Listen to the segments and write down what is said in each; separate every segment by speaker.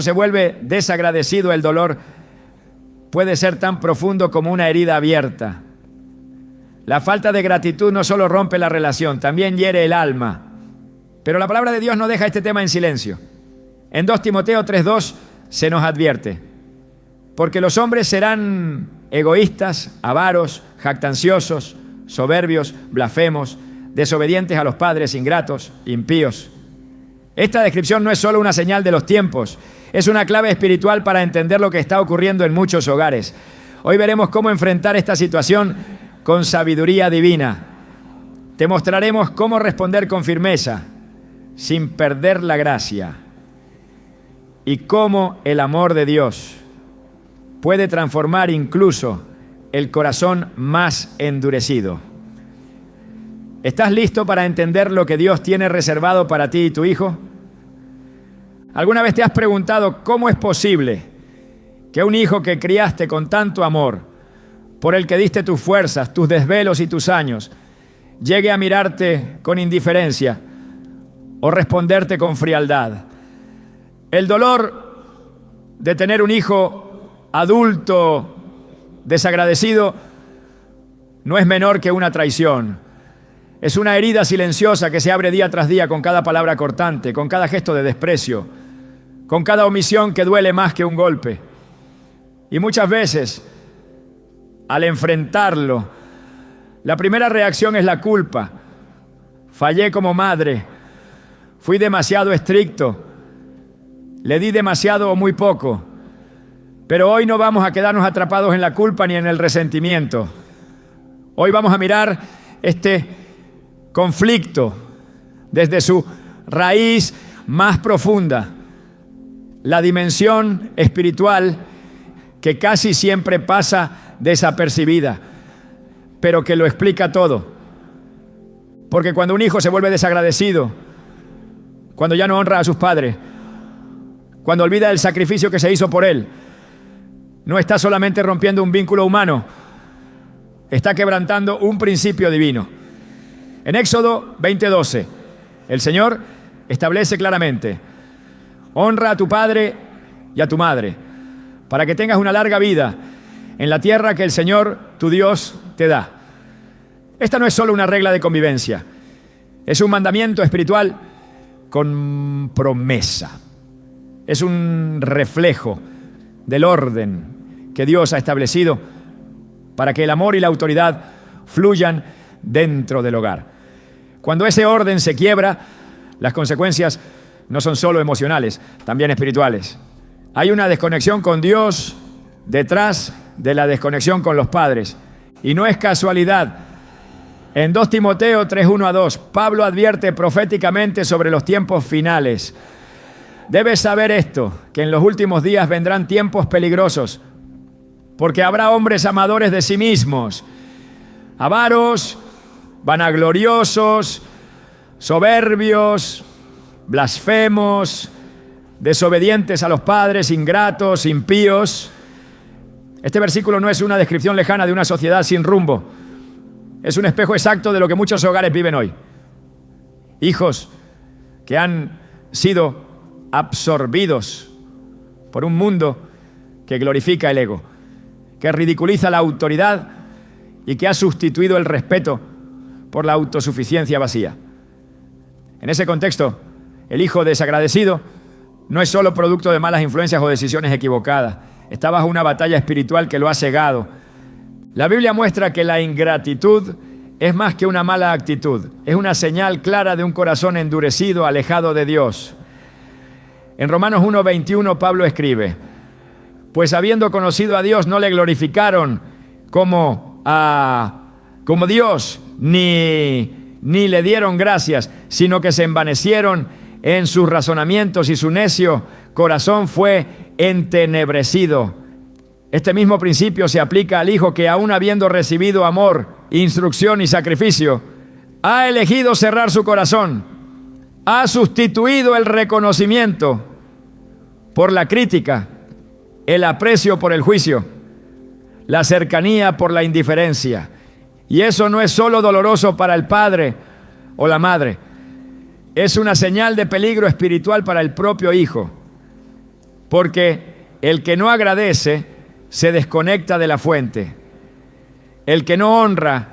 Speaker 1: se vuelve desagradecido, el dolor puede ser tan profundo como una herida abierta. La falta de gratitud no solo rompe la relación, también hiere el alma. Pero la palabra de Dios no deja este tema en silencio. En 2 Timoteo 3:2 se nos advierte: porque los hombres serán egoístas, avaros, jactanciosos, soberbios, blasfemos, desobedientes a los padres, ingratos, impíos. Esta descripción no es solo una señal de los tiempos, es una clave espiritual para entender lo que está ocurriendo en muchos hogares. Hoy veremos cómo enfrentar esta situación con sabiduría divina. Te mostraremos cómo responder con firmeza, sin perder la gracia, y cómo el amor de Dios puede transformar incluso el corazón más endurecido. ¿Estás listo para entender lo que Dios tiene reservado para ti y tu hijo? ¿Alguna vez te has preguntado cómo es posible que un hijo que criaste con tanto amor, por el que diste tus fuerzas, tus desvelos y tus años, llegue a mirarte con indiferencia o responderte con frialdad? El dolor de tener un hijo adulto desagradecido no es menor que una traición. Es una herida silenciosa que se abre día tras día con cada palabra cortante, con cada gesto de desprecio, con cada omisión que duele más que un golpe. Y muchas veces, al enfrentarlo, la primera reacción es la culpa. Fallé como madre, fui demasiado estricto, le di demasiado o muy poco. Pero hoy no vamos a quedarnos atrapados en la culpa ni en el resentimiento. Hoy vamos a mirar este conflicto desde su raíz más profunda, la dimensión espiritual que casi siempre pasa desapercibida, pero que lo explica todo. Porque cuando un hijo se vuelve desagradecido, cuando ya no honra a sus padres, cuando olvida el sacrificio que se hizo por él, no está solamente rompiendo un vínculo humano, está quebrantando un principio divino. En Éxodo 20:12, el Señor establece claramente: honra a tu padre y a tu madre, para que tengas una larga vida en la tierra que el Señor, tu Dios, te da. Esta no es solo una regla de convivencia, es un mandamiento espiritual con promesa. Es un reflejo del orden que Dios ha establecido para que el amor y la autoridad fluyan dentro del hogar. Cuando ese orden se quiebra, las consecuencias no son solo emocionales, también espirituales. Hay una desconexión con Dios detrás de la desconexión con los padres. Y no es casualidad. En 2 Timoteo 3:1-2, Pablo advierte proféticamente sobre los tiempos finales. Debes saber esto, que en los últimos días vendrán tiempos peligrosos, porque habrá hombres amadores de sí mismos, avaros, vanagloriosos, soberbios, blasfemos, desobedientes a los padres, ingratos, impíos. Este versículo no es una descripción lejana de una sociedad sin rumbo. Es un espejo exacto de lo que muchos hogares viven hoy. Hijos que han sido absorbidos por un mundo que glorifica el ego, que ridiculiza la autoridad y que ha sustituido el respeto por la autosuficiencia vacía. En ese contexto, el hijo desagradecido no es solo producto de malas influencias o decisiones equivocadas. Está bajo una batalla espiritual que lo ha cegado. La Biblia muestra que la ingratitud es más que una mala actitud. Es una señal clara de un corazón endurecido, alejado de Dios. En Romanos 1:21, Pablo escribe: pues habiendo conocido a Dios, no le glorificaron como Dios, ni le dieron gracias, sino que se envanecieron en sus razonamientos y su necio corazón fue entenebrecido. Este mismo principio se aplica al hijo que, aun habiendo recibido amor, instrucción y sacrificio, ha elegido cerrar su corazón, ha sustituido el reconocimiento por la crítica, el aprecio por el juicio, la cercanía por la indiferencia. Y eso no es solo doloroso para el padre o la madre, es una señal de peligro espiritual para el propio hijo. porque el que no agradece se desconecta de la fuente. El que no honra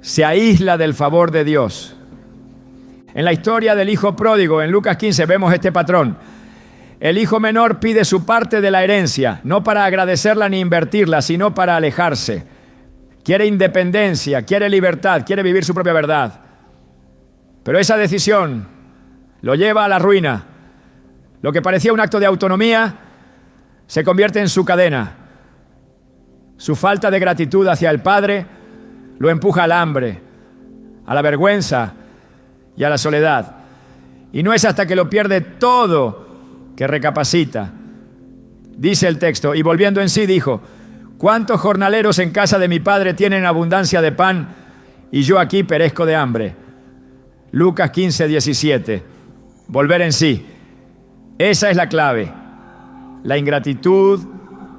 Speaker 1: se aísla del favor de Dios. En la historia del hijo pródigo, en Lucas 15, vemos este patrón. El hijo menor pide su parte de la herencia, no para agradecerla ni invertirla, sino para alejarse. Quiere independencia, quiere libertad, quiere vivir su propia verdad. Pero esa decisión lo lleva a la ruina. Lo que parecía un acto de autonomía se convierte en su cadena. Su falta de gratitud hacia el Padre lo empuja al hambre, a la vergüenza y a la soledad. Y no es hasta que lo pierde todo que recapacita. Dice el texto, y volviendo en sí dijo: ¿cuántos jornaleros en casa de mi padre tienen abundancia de pan y yo aquí perezco de hambre? Lucas 15, 17. Volver en sí. Esa es la clave. La ingratitud,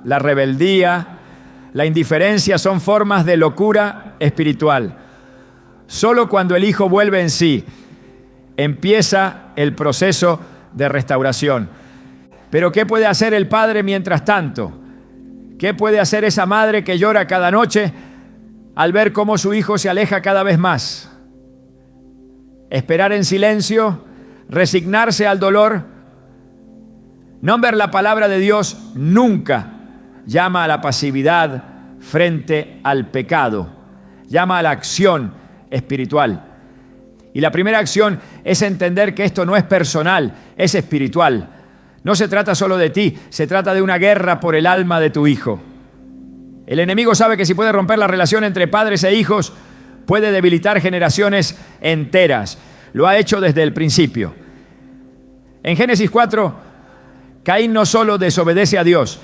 Speaker 1: la rebeldía, la indiferencia son formas de locura espiritual. Solo cuando el hijo vuelve en sí, empieza el proceso de restauración. Pero ¿qué puede hacer el padre mientras tanto? ¿Qué puede hacer esa madre que llora cada noche al ver cómo su hijo se aleja cada vez más? Esperar en silencio, resignarse al dolor. No ver la palabra de Dios nunca llama a la pasividad frente al pecado, llama a la acción espiritual. Y la primera acción es entender que esto no es personal, es espiritual. No se trata solo de ti, se trata de una guerra por el alma de tu hijo. El enemigo sabe que si puede romper la relación entre padres e hijos, puede debilitar generaciones enteras. Lo ha hecho desde el principio. En Génesis 4, Caín no solo desobedece a Dios,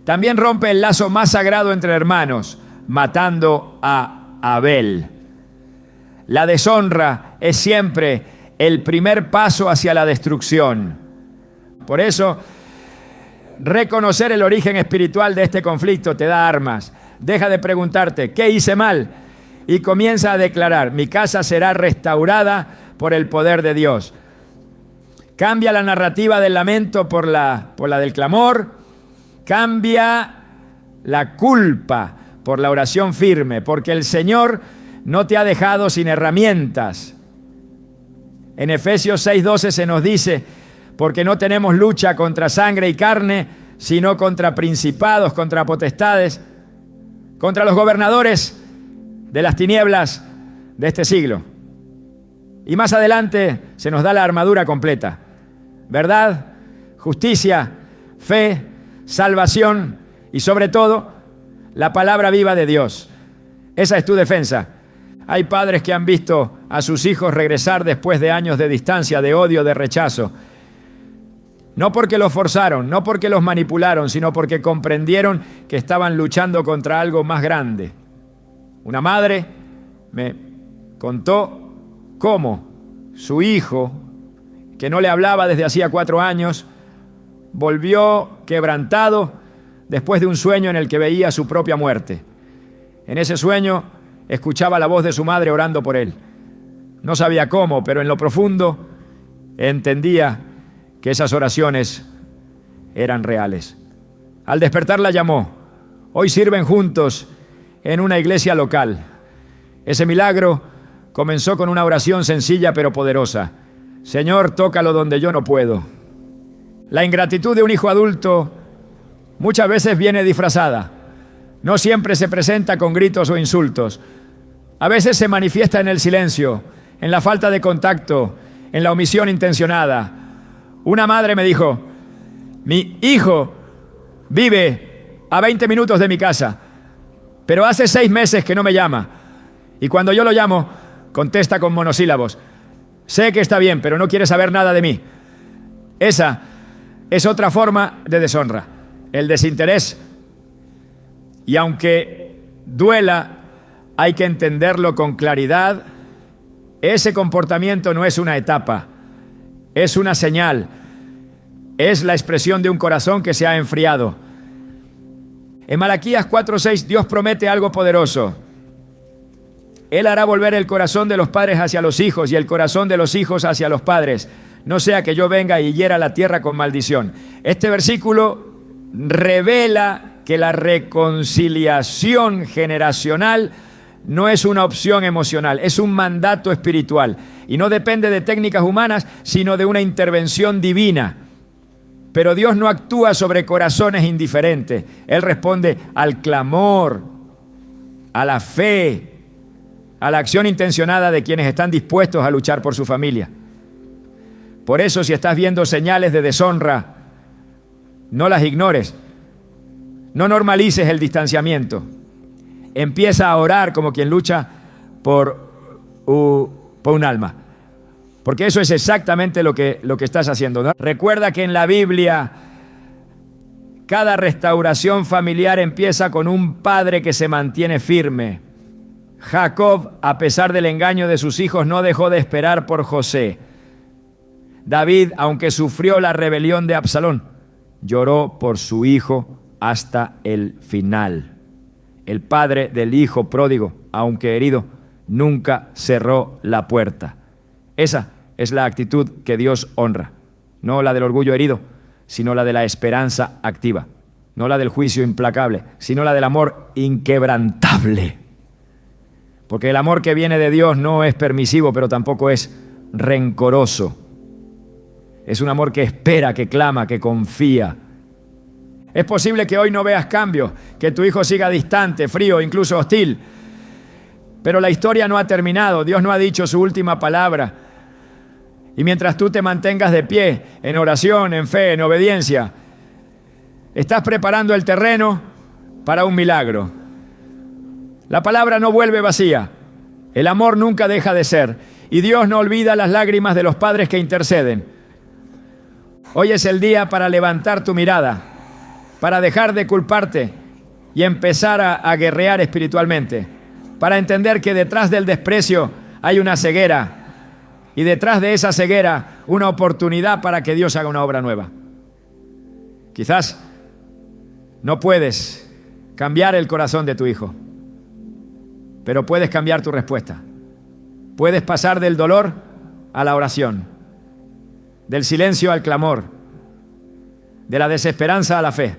Speaker 1: también rompe el lazo más sagrado entre hermanos, matando a Abel. La deshonra es siempre el primer paso hacia la destrucción. Por eso, reconocer el origen espiritual de este conflicto te da armas. Deja de preguntarte, ¿qué hice mal? Y comienza a declarar, mi casa será restaurada por el poder de Dios. Cambia la narrativa del lamento por la del clamor. Cambia la culpa por la oración firme, porque el Señor no te ha dejado sin herramientas. En Efesios 6:12 se nos dice, porque no tenemos lucha contra sangre y carne, sino contra principados, contra potestades, contra los gobernadores de las tinieblas de este siglo. Y más adelante se nos da la armadura completa. Verdad, justicia, fe, salvación y sobre todo la palabra viva de Dios. Esa es tu defensa. Hay padres que han visto a sus hijos regresar después de años de distancia, de odio, de rechazo. No porque los forzaron, no porque los manipularon, sino porque comprendieron que estaban luchando contra algo más grande. Una madre me contó cómo su hijo, que no le hablaba desde hacía 4 años, volvió quebrantado después de un sueño en el que veía su propia muerte. En ese sueño escuchaba la voz de su madre orando por él. No sabía cómo, pero en lo profundo entendía que esas oraciones eran reales. Al despertar la llamó. Hoy sirven juntos en una iglesia local. Ese milagro comenzó con una oración sencilla pero poderosa. Señor, tócalo donde yo no puedo. La ingratitud de un hijo adulto muchas veces viene disfrazada. No siempre se presenta con gritos o insultos. A veces se manifiesta en el silencio, en la falta de contacto, en la omisión intencionada. Una madre me dijo, mi hijo vive a 20 minutos de mi casa, pero hace 6 meses que no me llama. Y cuando yo lo llamo, contesta con monosílabos. Sé que está bien, pero no quiere saber nada de mí. Esa es otra forma de deshonra, el desinterés. Y aunque duela, hay que entenderlo con claridad. Ese comportamiento no es una etapa, es una señal, es la expresión de un corazón que se ha enfriado. En Malaquías 4:6 Dios promete algo poderoso. Él hará volver el corazón de los padres hacia los hijos y el corazón de los hijos hacia los padres, no sea que yo venga y hiera la tierra con maldición. Este versículo revela que la reconciliación generacional no es una opción emocional, es un mandato espiritual y no depende de técnicas humanas, sino de una intervención divina. Pero Dios no actúa sobre corazones indiferentes. Él responde al clamor, a la fe, a la acción intencionada de quienes están dispuestos a luchar por su familia. Por eso, si estás viendo señales de deshonra, no las ignores. No normalices el distanciamiento. Empieza a orar como quien lucha por un alma. Porque eso es exactamente lo que estás haciendo, ¿no? Recuerda que en la Biblia cada restauración familiar empieza con un padre que se mantiene firme. Jacob, a pesar del engaño de sus hijos, no dejó de esperar por José. David, aunque sufrió la rebelión de Absalón, lloró por su hijo hasta el final. El padre del hijo pródigo, aunque herido, nunca cerró la puerta. Esa es la actitud que Dios honra, no la del orgullo herido, sino la de la esperanza activa, no la del juicio implacable, sino la del amor inquebrantable. Porque el amor que viene de Dios no es permisivo, pero tampoco es rencoroso. Es un amor que espera, que clama, que confía. Es posible que hoy no veas cambios, que tu hijo siga distante, frío, incluso hostil. Pero la historia no ha terminado, Dios no ha dicho su última palabra. Y mientras tú te mantengas de pie, en oración, en fe, en obediencia, estás preparando el terreno para un milagro. La palabra no vuelve vacía, el amor nunca deja de ser, y Dios no olvida las lágrimas de los padres que interceden. Hoy es el día para levantar tu mirada, para dejar de culparte y empezar a guerrear espiritualmente, para entender que detrás del desprecio hay una ceguera y detrás de esa ceguera una oportunidad para que Dios haga una obra nueva. Quizás no puedes cambiar el corazón de tu hijo, pero puedes cambiar tu respuesta. Puedes pasar del dolor a la oración, del silencio al clamor, de la desesperanza a la fe.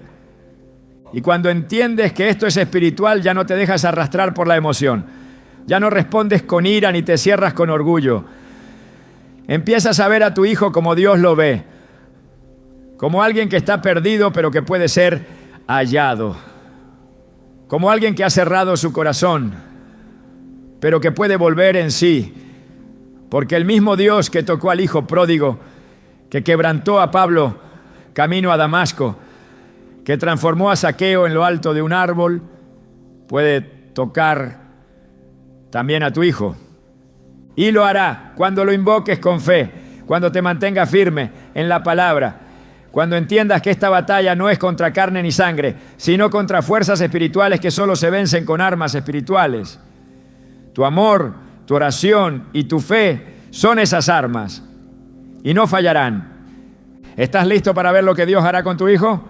Speaker 1: Y cuando entiendes que esto es espiritual, ya no te dejas arrastrar por la emoción. Ya no respondes con ira ni te cierras con orgullo. Empiezas a ver a tu hijo como Dios lo ve, como alguien que está perdido pero que puede ser hallado, como alguien que ha cerrado su corazón pero que puede volver en sí, porque el mismo Dios que tocó al hijo pródigo, que quebrantó a Pablo camino a Damasco, que transformó a Zaqueo en lo alto de un árbol, puede tocar también a tu hijo. Y lo hará cuando lo invoques con fe, cuando te mantengas firme en la palabra, cuando entiendas que esta batalla no es contra carne ni sangre, sino contra fuerzas espirituales que solo se vencen con armas espirituales. Tu amor, tu oración y tu fe son esas armas y no fallarán. ¿Estás listo para ver lo que Dios hará con tu hijo?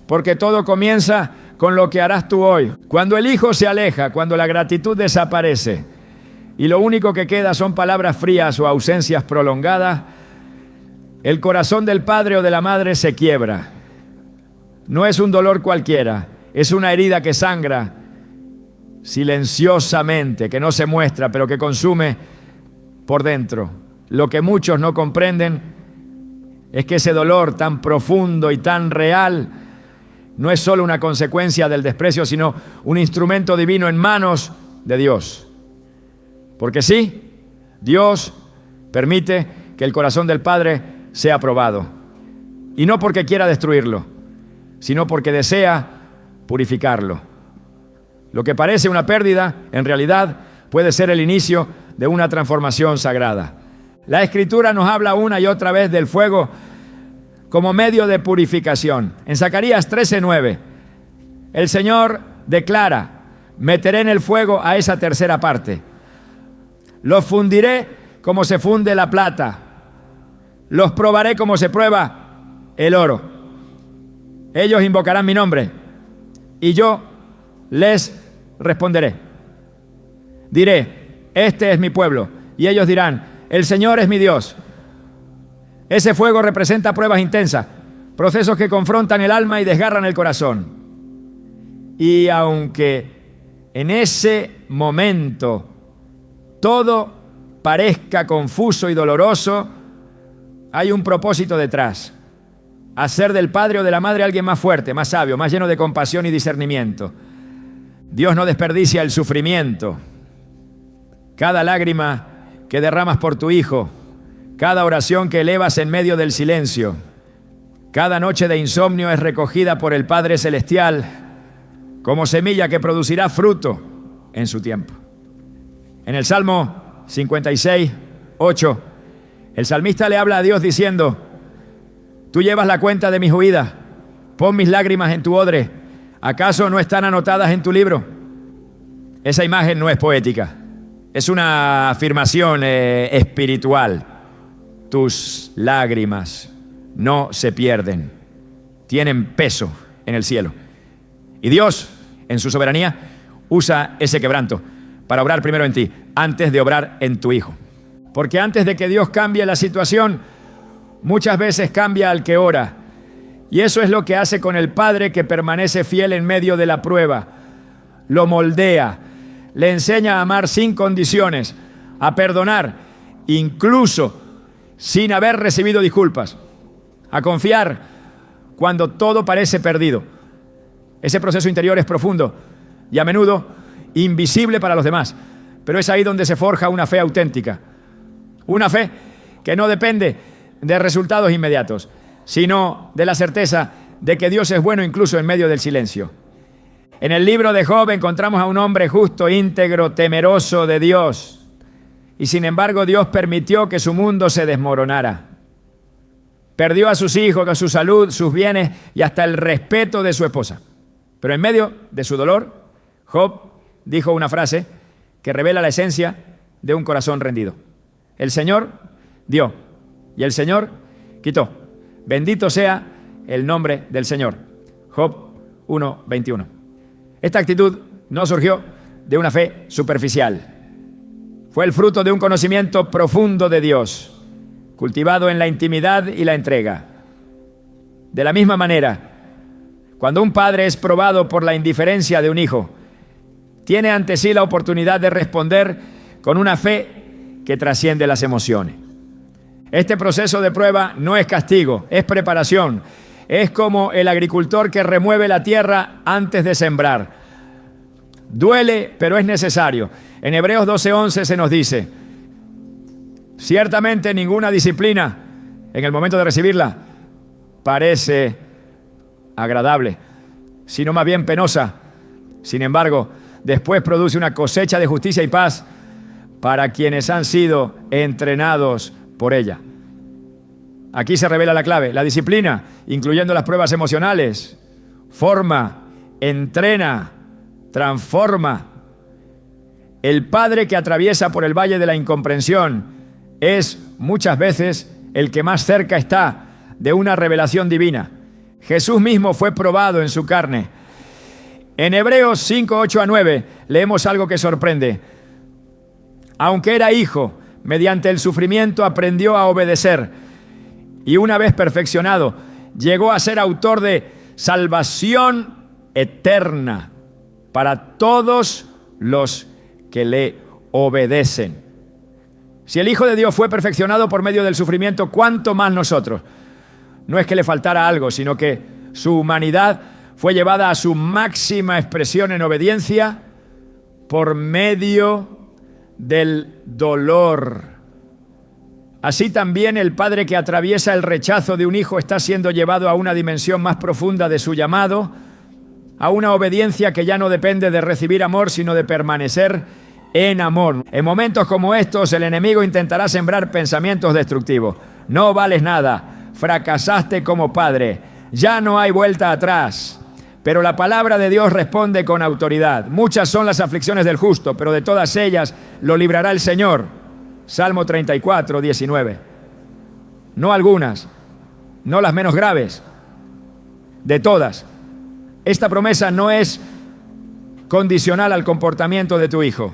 Speaker 1: Porque todo comienza con lo que harás tú hoy. Cuando el hijo se aleja, cuando la gratitud desaparece y lo único que queda son palabras frías o ausencias prolongadas, el corazón del padre o de la madre se quiebra. No es un dolor cualquiera, es una herida que sangra silenciosamente, que no se muestra, pero que consume por dentro. Lo que muchos no comprenden es que ese dolor tan profundo y tan real no es solo una consecuencia del desprecio, sino un instrumento divino en manos de Dios. Porque sí, Dios permite que el corazón del Padre sea probado. Y no porque quiera destruirlo, sino porque desea purificarlo. Lo que parece una pérdida, en realidad puede ser el inicio de una transformación sagrada. La Escritura nos habla una y otra vez del fuego como medio de purificación. En Zacarías 13:9, el Señor declara: meteré en el fuego a esa tercera parte. Los fundiré como se funde la plata. Los probaré como se prueba el oro. Ellos invocarán mi nombre y yo les responderé. Diré, este es mi pueblo. Y ellos dirán, el Señor es mi Dios. Ese fuego representa pruebas intensas, procesos que confrontan el alma y desgarran el corazón. Y aunque en ese momento todo parezca confuso y doloroso, hay un propósito detrás: hacer del padre o de la madre alguien más fuerte, más sabio, más lleno de compasión y discernimiento. Dios no desperdicia el sufrimiento. Cada lágrima que derramas por tu hijo, cada oración que elevas en medio del silencio, cada noche de insomnio es recogida por el Padre Celestial como semilla que producirá fruto en su tiempo. En el Salmo 56, 8, el salmista le habla a Dios diciendo: tú llevas la cuenta de mis huidas, pon mis lágrimas en tu odre, ¿acaso no están anotadas en tu libro? Esa imagen no es poética, es una afirmación espiritual. Tus lágrimas no se pierden, tienen peso en el cielo. Y Dios, en su soberanía, usa ese quebranto para obrar primero en ti, antes de obrar en tu hijo. Porque antes de que Dios cambie la situación, muchas veces cambia al que ora. Y eso es lo que hace con el padre que permanece fiel en medio de la prueba. Lo moldea, le enseña a amar sin condiciones, a perdonar, incluso sin haber recibido disculpas, a confiar cuando todo parece perdido. Ese proceso interior es profundo y a menudo invisible para los demás, pero es ahí donde se forja una fe auténtica. Una fe que no depende de resultados inmediatos, sino de la certeza de que Dios es bueno incluso en medio del silencio. En el libro de Job encontramos a un hombre justo, íntegro, temeroso de Dios. Y sin embargo Dios permitió que su mundo se desmoronara. Perdió a sus hijos, a su salud, sus bienes y hasta el respeto de su esposa. Pero en medio de su dolor, Job dijo una frase que revela la esencia de un corazón rendido. El Señor dio y el Señor quitó. Bendito sea el nombre del Señor. Job 1:21. Esta actitud no surgió de una fe superficial. Fue el fruto de un conocimiento profundo de Dios, cultivado en la intimidad y la entrega. De la misma manera, cuando un padre es probado por la indiferencia de un hijo, tiene ante sí la oportunidad de responder con una fe que trasciende las emociones. Este proceso de prueba no es castigo, es preparación. Es como el agricultor que remueve la tierra antes de sembrar. Duele, pero es necesario. En Hebreos 12:11 se nos dice: ciertamente ninguna disciplina, en el momento de recibirla, parece agradable, sino más bien penosa. Sin embargo, después produce una cosecha de justicia y paz para quienes han sido entrenados por ella. Aquí se revela la clave. La disciplina, incluyendo las pruebas emocionales, forma, entrena, transforma. El padre que atraviesa por el valle de la incomprensión es muchas veces el que más cerca está de una revelación divina. Jesús mismo fue probado en su carne. En Hebreos 5:8-9 leemos algo que sorprende. Aunque era hijo, mediante el sufrimiento aprendió a obedecer. Y una vez perfeccionado, llegó a ser autor de salvación eterna para todos los que le obedecen. Si el Hijo de Dios fue perfeccionado por medio del sufrimiento, ¿cuánto más nosotros? No es que le faltara algo, sino que su humanidad fue llevada a su máxima expresión en obediencia por medio del dolor. Así también el padre que atraviesa el rechazo de un hijo está siendo llevado a una dimensión más profunda de su llamado, a una obediencia que ya no depende de recibir amor, sino de permanecer en amor. En momentos como estos, el enemigo intentará sembrar pensamientos destructivos. No vales nada, fracasaste como padre, ya no hay vuelta atrás. Pero la palabra de Dios responde con autoridad. Muchas son las aflicciones del justo, pero de todas ellas lo librará el Señor. Salmo 34:19. No algunas, no las menos graves, de todas. Esta promesa no es condicional al comportamiento de tu hijo.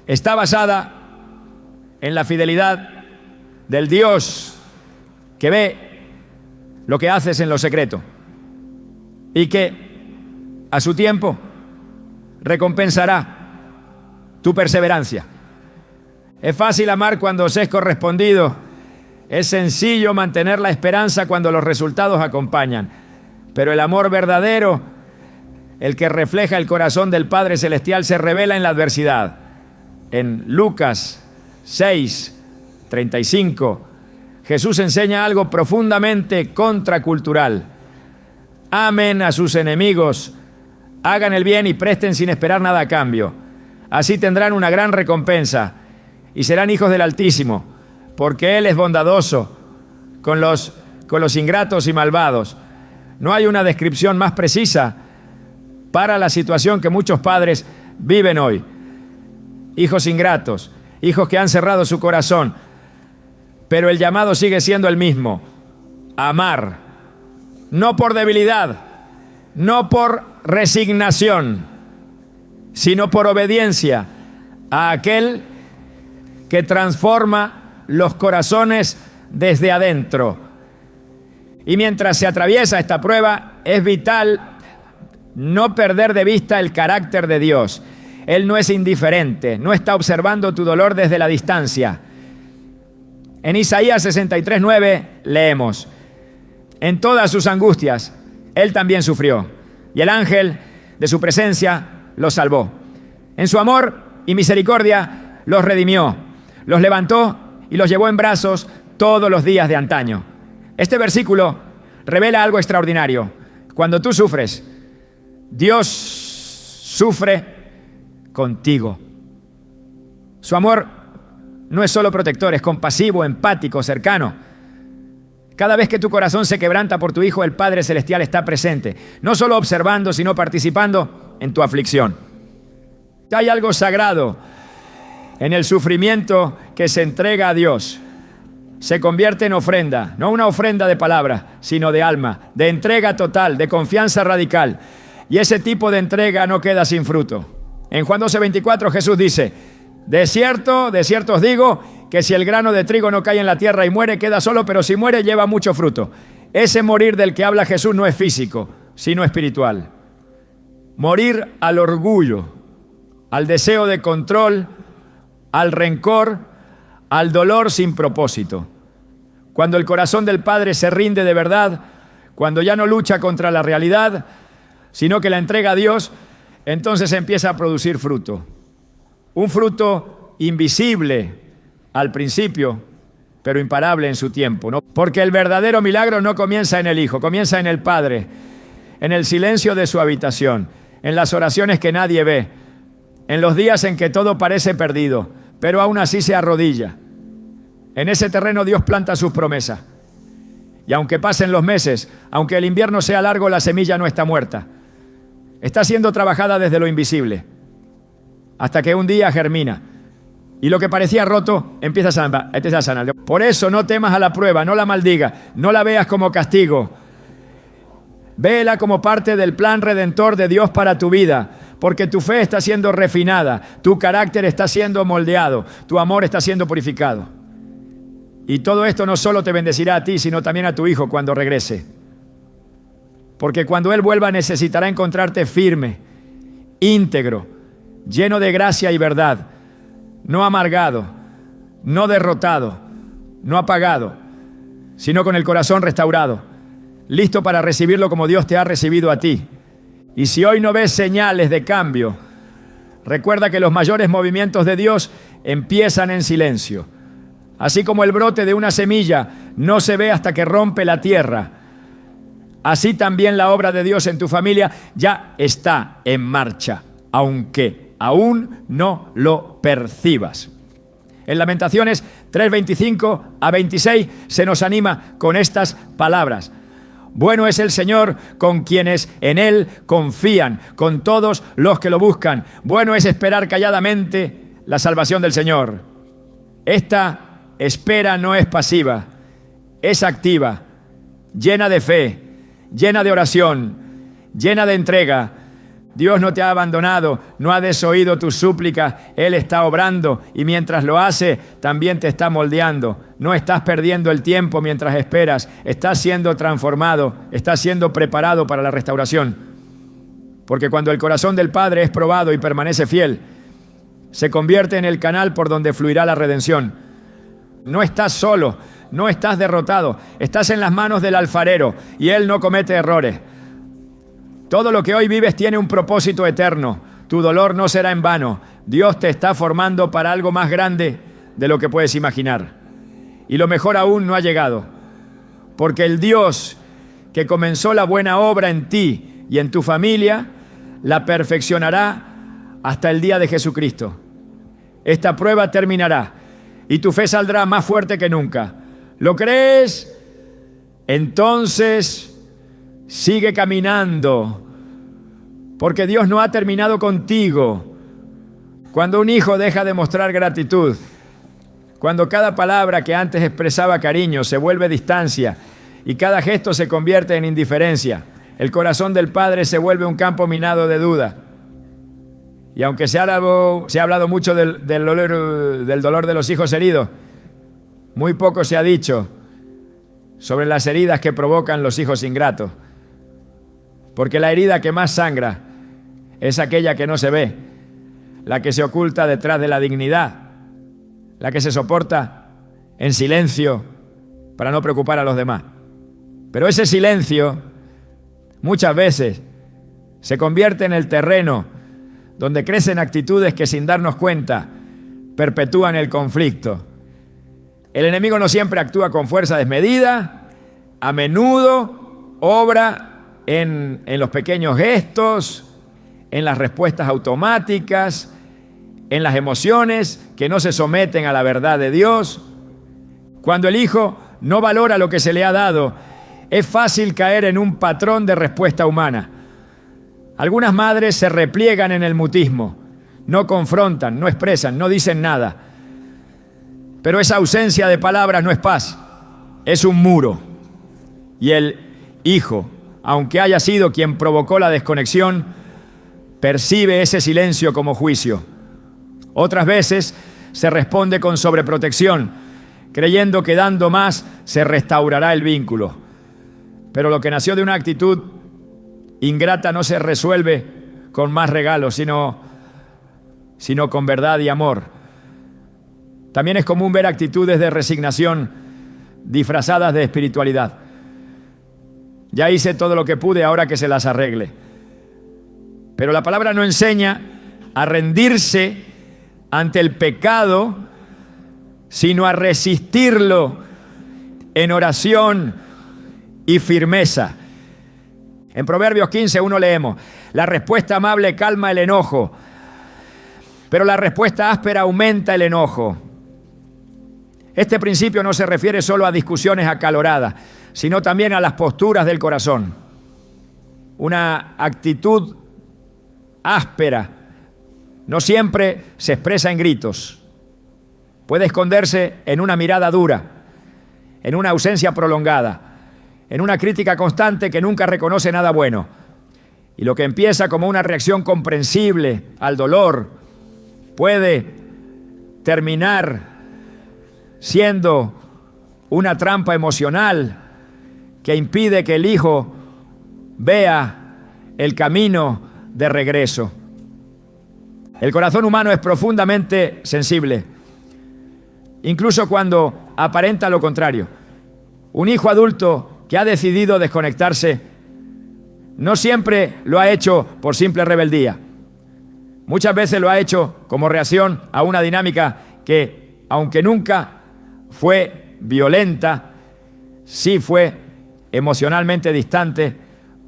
Speaker 1: está basada en la fidelidad del Dios que ve lo que haces en lo secreto y que a su tiempo recompensará tu perseverancia. Es fácil amar cuando se es correspondido. Es sencillo mantener la esperanza cuando los resultados acompañan. Pero el amor verdadero, el que refleja el corazón del Padre Celestial, se revela en la adversidad. En Lucas 6:35, Jesús enseña algo profundamente contracultural. Amen a sus enemigos, hagan el bien y presten sin esperar nada a cambio. Así tendrán una gran recompensa y serán hijos del Altísimo, porque Él es bondadoso con los ingratos y malvados. No hay una descripción más precisa para la situación que muchos padres viven hoy. Hijos ingratos, hijos que han cerrado su corazón, pero el llamado sigue siendo el mismo: amar, no por debilidad, no por resignación, sino por obediencia a aquel que transforma los corazones desde adentro. Y mientras se atraviesa esta prueba, es vital no perder de vista el carácter de Dios. Él no es indiferente, no está observando tu dolor desde la distancia. En Isaías 63:9 leemos: en todas sus angustias, Él también sufrió, y el ángel de su presencia los salvó. En su amor y misericordia los redimió, los levantó y los llevó en brazos todos los días de antaño. Este versículo revela algo extraordinario. Cuando tú sufres, Dios sufre contigo. Su amor no es solo protector, es compasivo, empático, cercano. Cada vez que tu corazón se quebranta por tu Hijo, el Padre Celestial está presente, no solo observando, sino participando en tu aflicción. Hay algo sagrado en el sufrimiento que se entrega a Dios. Se convierte en ofrenda, no una ofrenda de palabra, sino de alma, de entrega total, de confianza radical. Y ese tipo de entrega no queda sin fruto. En Juan 12:24 Jesús dice: de cierto os digo que si el grano de trigo no cae en la tierra y muere, queda solo, pero si muere, lleva mucho fruto. Ese morir del que habla Jesús no es físico, sino espiritual. Morir al orgullo, al deseo de control, al rencor, al dolor sin propósito. Cuando el corazón del Padre se rinde de verdad, cuando ya no lucha contra la realidad, sino que la entrega a Dios, entonces empieza a producir fruto. Un fruto invisible al principio, pero imparable en su tiempo, ¿no? Porque el verdadero milagro no comienza en el Hijo, comienza en el Padre, en el silencio de su habitación, en las oraciones que nadie ve, en los días en que todo parece perdido, pero aún así se arrodilla. En ese terreno Dios planta sus promesas. Y aunque pasen los meses, aunque el invierno sea largo, la semilla no está muerta. Está siendo trabajada desde lo invisible, hasta que un día germina. Y lo que parecía roto empieza a sanar. Por eso no temas a la prueba, no la maldigas, no la veas como castigo. Véela como parte del plan redentor de Dios para tu vida, porque tu fe está siendo refinada, tu carácter está siendo moldeado, tu amor está siendo purificado. Y todo esto no solo te bendecirá a ti, sino también a tu Hijo cuando regrese. Porque cuando Él vuelva necesitará encontrarte firme, íntegro, lleno de gracia y verdad, no amargado, no derrotado, no apagado, sino con el corazón restaurado, listo para recibirlo como Dios te ha recibido a ti. Y si hoy no ves señales de cambio, recuerda que los mayores movimientos de Dios empiezan en silencio. Así como el brote de una semilla no se ve hasta que rompe la tierra, así también la obra de Dios en tu familia ya está en marcha, aunque aún no lo percibas. En Lamentaciones 3:25-26 se nos anima con estas palabras: bueno es el Señor con quienes en Él confían, con todos los que lo buscan. Bueno es esperar calladamente la salvación del Señor. Esta espera no es pasiva, es activa, llena de fe, llena de oración, llena de entrega, Dios no te ha abandonado, no ha desoído tus súplicas, Él está obrando y mientras lo hace, también te está moldeando. No estás perdiendo el tiempo mientras esperas, estás siendo transformado, estás siendo preparado para la restauración. Porque cuando el corazón del Padre es probado y permanece fiel, se convierte en el canal por donde fluirá la redención. No estás solo, no estás derrotado, estás en las manos del alfarero y Él no comete errores. Todo lo que hoy vives tiene un propósito eterno. Tu dolor no será en vano. Dios te está formando para algo más grande de lo que puedes imaginar. Y lo mejor aún no ha llegado. Porque el Dios que comenzó la buena obra en ti y en tu familia, la perfeccionará hasta el día de Jesucristo. Esta prueba terminará y tu fe saldrá más fuerte que nunca. ¿Lo crees? Entonces sigue caminando, porque Dios no ha terminado contigo. Cuando un hijo deja de mostrar gratitud, cuando cada palabra que antes expresaba cariño se vuelve distancia y cada gesto se convierte en indiferencia, el corazón del padre se vuelve un campo minado de duda. Y aunque se ha hablado mucho del dolor de los hijos heridos, muy poco se ha dicho sobre las heridas que provocan los hijos ingratos. Porque la herida que más sangra es aquella que no se ve, la que se oculta detrás de la dignidad, la que se soporta en silencio para no preocupar a los demás. Pero ese silencio muchas veces se convierte en el terreno donde crecen actitudes que sin darnos cuenta perpetúan el conflicto. El enemigo no siempre actúa con fuerza desmedida, a menudo obra en los pequeños gestos, en las respuestas automáticas, en las emociones que no se someten a la verdad de Dios. Cuando el hijo no valora lo que se le ha dado, es fácil caer en un patrón de respuesta humana. Algunas madres se repliegan en el mutismo, no confrontan, no expresan, no dicen nada. Pero esa ausencia de palabras no es paz, es un muro. Y el hijo, aunque haya sido quien provocó la desconexión, percibe ese silencio como juicio. Otras veces se responde con sobreprotección, creyendo que dando más se restaurará el vínculo. Pero lo que nació de una actitud ingrata no se resuelve con más regalos, sino con verdad y amor. También es común ver actitudes de resignación disfrazadas de espiritualidad. Ya hice todo lo que pude, ahora que se las arregle. Pero la palabra no enseña a rendirse ante el pecado, sino a resistirlo en oración y firmeza. En Proverbios 15:1 leemos: la respuesta amable calma el enojo, pero la respuesta áspera aumenta el enojo. Este principio no se refiere solo a discusiones acaloradas, sino también a las posturas del corazón. Una actitud áspera no siempre se expresa en gritos. Puede esconderse en una mirada dura, en una ausencia prolongada, en una crítica constante que nunca reconoce nada bueno. Y lo que empieza como una reacción comprensible al dolor puede terminar siendo una trampa emocional que impide que el hijo vea el camino de regreso. El corazón humano es profundamente sensible, incluso cuando aparenta lo contrario. Un hijo adulto que ha decidido desconectarse no siempre lo ha hecho por simple rebeldía. Muchas veces lo ha hecho como reacción a una dinámica que, aunque nunca fue violenta, sí fue emocionalmente distante,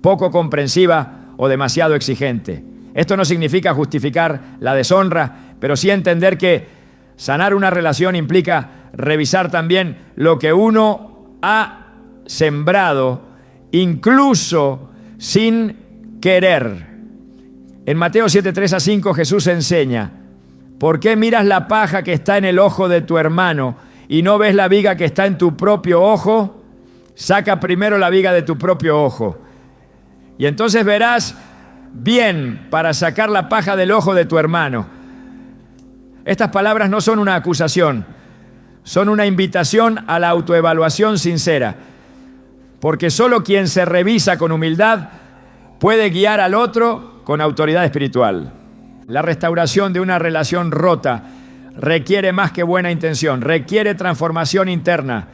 Speaker 1: poco comprensiva o demasiado exigente. Esto no significa justificar la deshonra, pero sí entender que sanar una relación implica revisar también lo que uno ha sembrado, incluso sin querer. En Mateo 7:3-5 Jesús enseña: ¿por qué miras la paja que está en el ojo de tu hermano y no ves la viga que está en tu propio ojo? Saca primero la viga de tu propio ojo, y entonces verás bien para sacar la paja del ojo de tu hermano. Estas palabras no son una acusación, son una invitación a la autoevaluación sincera, porque solo quien se revisa con humildad puede guiar al otro con autoridad espiritual. La restauración de una relación rota requiere más que buena intención, requiere transformación interna.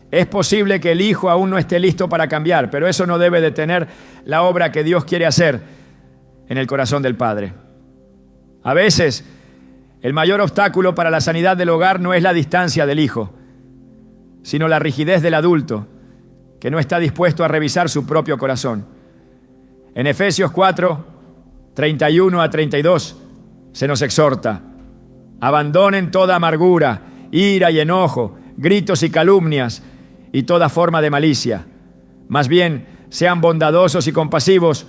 Speaker 1: Es posible que el hijo aún no esté listo para cambiar, pero eso no debe detener la obra que Dios quiere hacer en el corazón del padre. A veces, el mayor obstáculo para la sanidad del hogar no es la distancia del hijo, sino la rigidez del adulto, que no está dispuesto a revisar su propio corazón. En Efesios 4, 31 a 32, se nos exhorta: abandonen toda amargura, ira y enojo, gritos y calumnias, y toda forma de malicia. Más bien, sean bondadosos y compasivos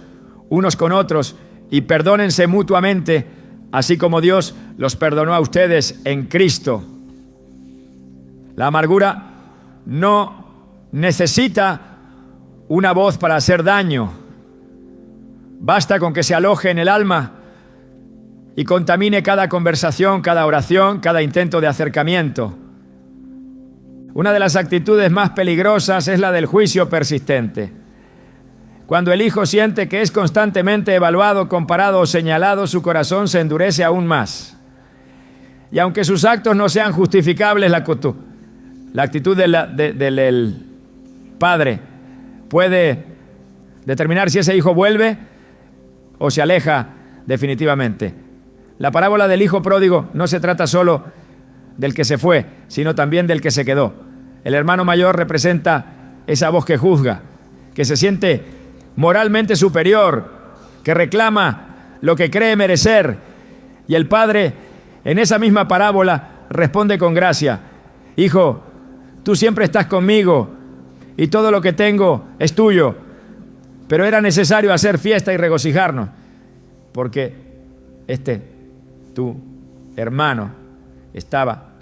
Speaker 1: unos con otros, y perdónense mutuamente, así como Dios los perdonó a ustedes en Cristo. La amargura no necesita una voz para hacer daño. Basta con que se aloje en el alma y contamine cada conversación, cada oración, cada intento de acercamiento. Una de las actitudes más peligrosas es la del juicio persistente. Cuando el hijo siente que es constantemente evaluado, comparado o señalado, su corazón se endurece aún más. Y aunque sus actos no sean justificables, la actitud del padre puede determinar si ese hijo vuelve o se aleja definitivamente. La parábola del hijo pródigo no se trata solo del que se fue, sino también del que se quedó. El hermano mayor representa esa voz que juzga, que se siente moralmente superior, que reclama lo que cree merecer. Y el padre, en esa misma parábola, responde con gracia: hijo, tú siempre estás conmigo y todo lo que tengo es tuyo, pero era necesario hacer fiesta y regocijarnos, porque tu hermano estaba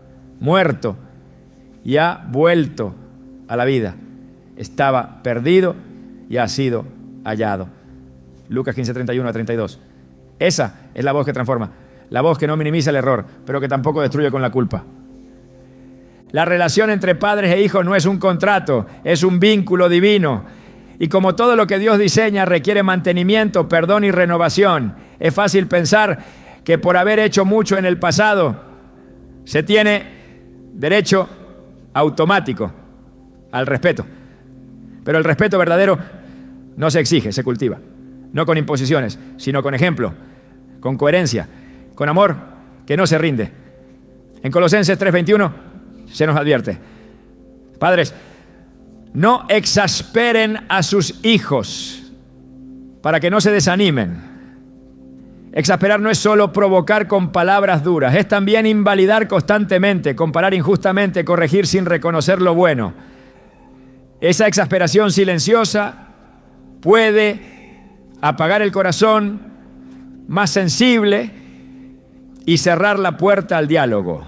Speaker 1: muerto y ha vuelto a la vida. Estaba perdido y ha sido hallado. Lucas 15, 31 a 32. Esa es la voz que transforma, la voz que no minimiza el error, pero que tampoco destruye con la culpa. La relación entre padres e hijos no es un contrato, es un vínculo divino. Y como todo lo que Dios diseña requiere mantenimiento, perdón y renovación, es fácil pensar que por haber hecho mucho en el pasado se tiene derecho automático al respeto. Pero el respeto verdadero no se exige, se cultiva. No con imposiciones, sino con ejemplo, con coherencia, con amor que no se rinde. En Colosenses 3:21 se nos advierte: padres, no exasperen a sus hijos para que no se desanimen. Exasperar no es solo provocar con palabras duras, es también invalidar constantemente, comparar injustamente, corregir sin reconocer lo bueno. Esa exasperación silenciosa puede apagar el corazón más sensible y cerrar la puerta al diálogo.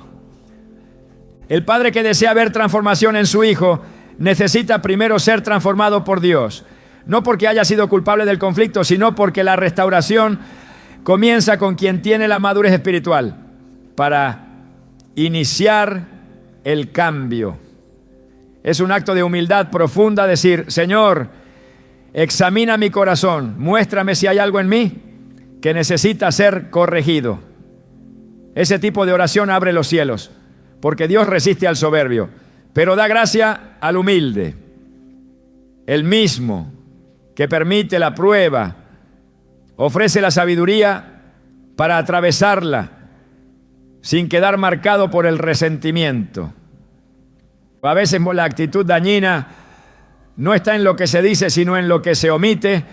Speaker 1: El padre que desea ver transformación en su hijo necesita primero ser transformado por Dios, no porque haya sido culpable del conflicto, sino porque la restauración comienza con quien tiene la madurez espiritual para iniciar el cambio. Es un acto de humildad profunda decir: Señor, examina mi corazón, muéstrame si hay algo en mí que necesita ser corregido. Ese tipo de oración abre los cielos, porque Dios resiste al soberbio, pero da gracia al humilde. El mismo que permite la prueba ofrece la sabiduría para atravesarla sin quedar marcado por el resentimiento. A veces la actitud dañina no está en lo que se dice, sino en lo que se omite.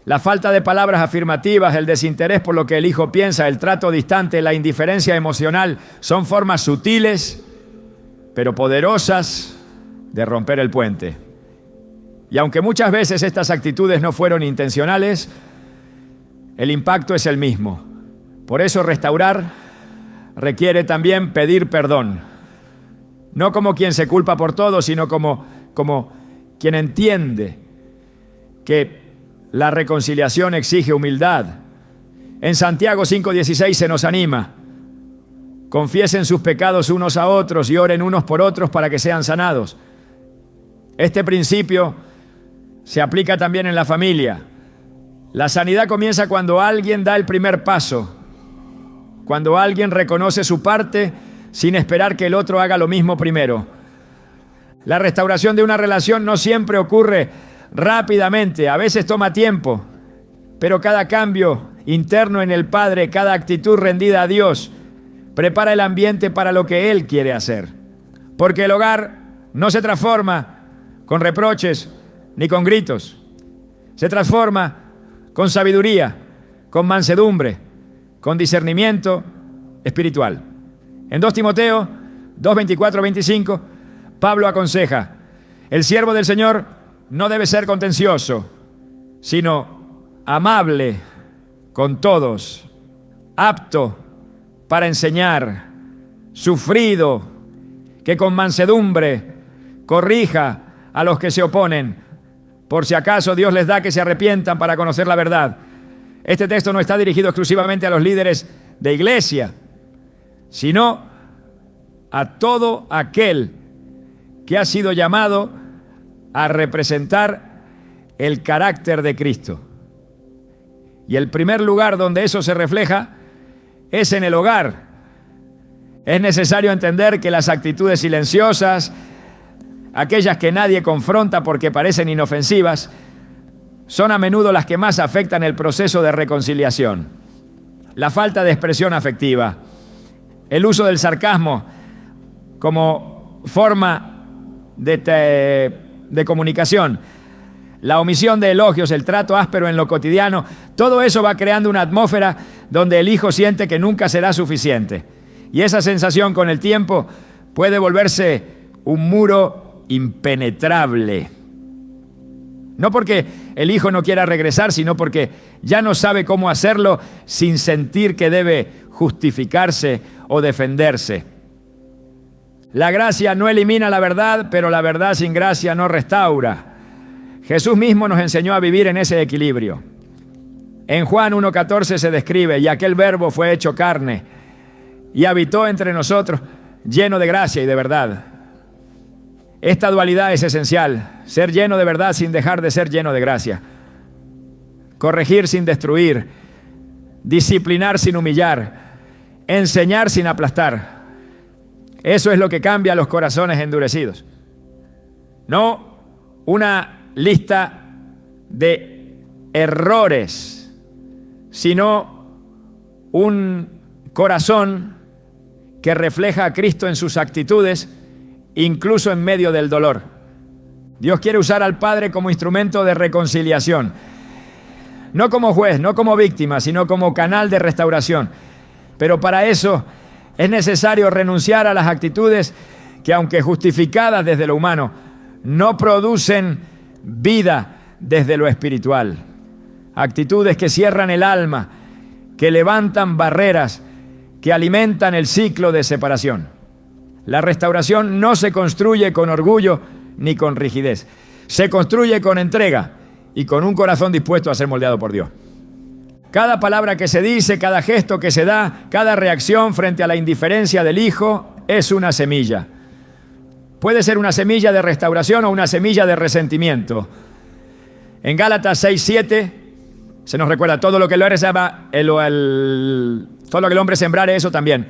Speaker 1: La falta de palabras afirmativas, el desinterés por lo que el hijo piensa, el trato distante, la indiferencia emocional, son formas sutiles, pero poderosas de romper el puente. Y aunque muchas veces estas actitudes no fueron intencionales, el impacto es el mismo. Por eso restaurar requiere también pedir perdón. No como quien se culpa por todo, sino como quien entiende que la reconciliación exige humildad. En Santiago 5:16 se nos anima: confiesen sus pecados unos a otros y oren unos por otros para que sean sanados. Este principio se aplica también en la familia. La sanidad comienza cuando alguien da el primer paso, cuando alguien reconoce su parte sin esperar que el otro haga lo mismo primero. La restauración de una relación no siempre ocurre rápidamente, a veces toma tiempo, pero cada cambio interno en el Padre, cada actitud rendida a Dios, prepara el ambiente para lo que Él quiere hacer. Porque el hogar no se transforma con reproches ni con gritos. Se transforma con sabiduría, con mansedumbre, con discernimiento espiritual. En 2 Timoteo 2:24-25, Pablo aconseja: el siervo del Señor no debe ser contencioso, sino amable con todos, apto para enseñar, sufrido, que con mansedumbre corrija a los que se oponen, por si acaso Dios les da que se arrepientan para conocer la verdad. Este texto no está dirigido exclusivamente a los líderes de iglesia, sino a todo aquel que ha sido llamado a representar el carácter de Cristo. Y el primer lugar donde eso se refleja es en el hogar. Es necesario entender que las actitudes silenciosas, aquellas que nadie confronta porque parecen inofensivas, son a menudo las que más afectan el proceso de reconciliación. La falta de expresión afectiva, el uso del sarcasmo como forma de comunicación, la omisión de elogios, el trato áspero en lo cotidiano, todo eso va creando una atmósfera donde el hijo siente que nunca será suficiente. Y esa sensación con el tiempo puede volverse un muro impenetrable. No porque el hijo no quiera regresar, sino porque ya no sabe cómo hacerlo sin sentir que debe justificarse o defenderse. La gracia no elimina la verdad, pero la verdad sin gracia no restaura. Jesús mismo nos enseñó a vivir en ese equilibrio. En Juan 1:14 se describe: y aquel verbo fue hecho carne y habitó entre nosotros, lleno de gracia y de verdad. Esta dualidad es esencial: ser lleno de verdad sin dejar de ser lleno de gracia, corregir sin destruir, disciplinar sin humillar, enseñar sin aplastar. Eso es lo que cambia los corazones endurecidos. No una lista de errores, sino un corazón que refleja a Cristo en sus actitudes, incluso en medio del dolor. Dios quiere usar al Padre como instrumento de reconciliación, no como juez, no como víctima, sino como canal de restauración. Pero para eso es necesario renunciar a las actitudes que, aunque justificadas desde lo humano, no producen vida desde lo espiritual. Actitudes que cierran el alma, que levantan barreras, que alimentan el ciclo de separación. La restauración no se construye con orgullo ni con rigidez. Se construye con entrega y con un corazón dispuesto a ser moldeado por Dios. Cada palabra que se dice, cada gesto que se da, cada reacción frente a la indiferencia del hijo es una semilla. Puede ser una semilla de restauración o una semilla de resentimiento. En Gálatas 6:7 se nos recuerda: todo lo que el hombre sembrare, eso también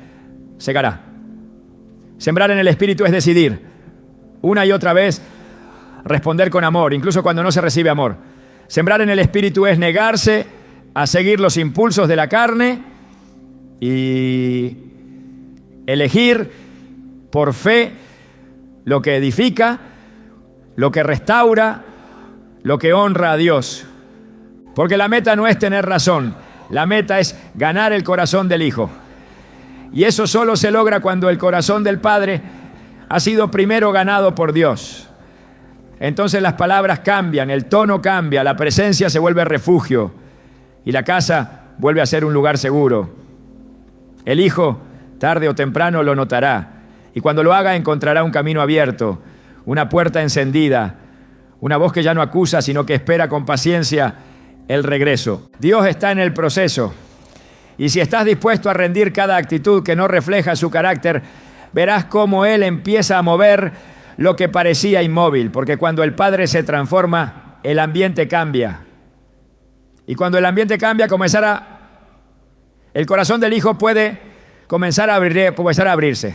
Speaker 1: segará. Sembrar en el Espíritu es decidir una y otra vez responder con amor, incluso cuando no se recibe amor. Sembrar en el Espíritu es negarse a seguir los impulsos de la carne y elegir por fe lo que edifica, lo que restaura, lo que honra a Dios. Porque la meta no es tener razón, la meta es ganar el corazón del Hijo. Y eso solo se logra cuando el corazón del Padre ha sido primero ganado por Dios. Entonces las palabras cambian, el tono cambia, la presencia se vuelve refugio y la casa vuelve a ser un lugar seguro. El Hijo, tarde o temprano, lo notará, y cuando lo haga encontrará un camino abierto, una puerta encendida, una voz que ya no acusa, sino que espera con paciencia el regreso. Dios está en el proceso. Y si estás dispuesto a rendir cada actitud que no refleja su carácter, verás cómo Él empieza a mover lo que parecía inmóvil. Porque cuando el Padre se transforma, el ambiente cambia. Y cuando el ambiente cambia, el corazón del Hijo puede comenzar a abrirse.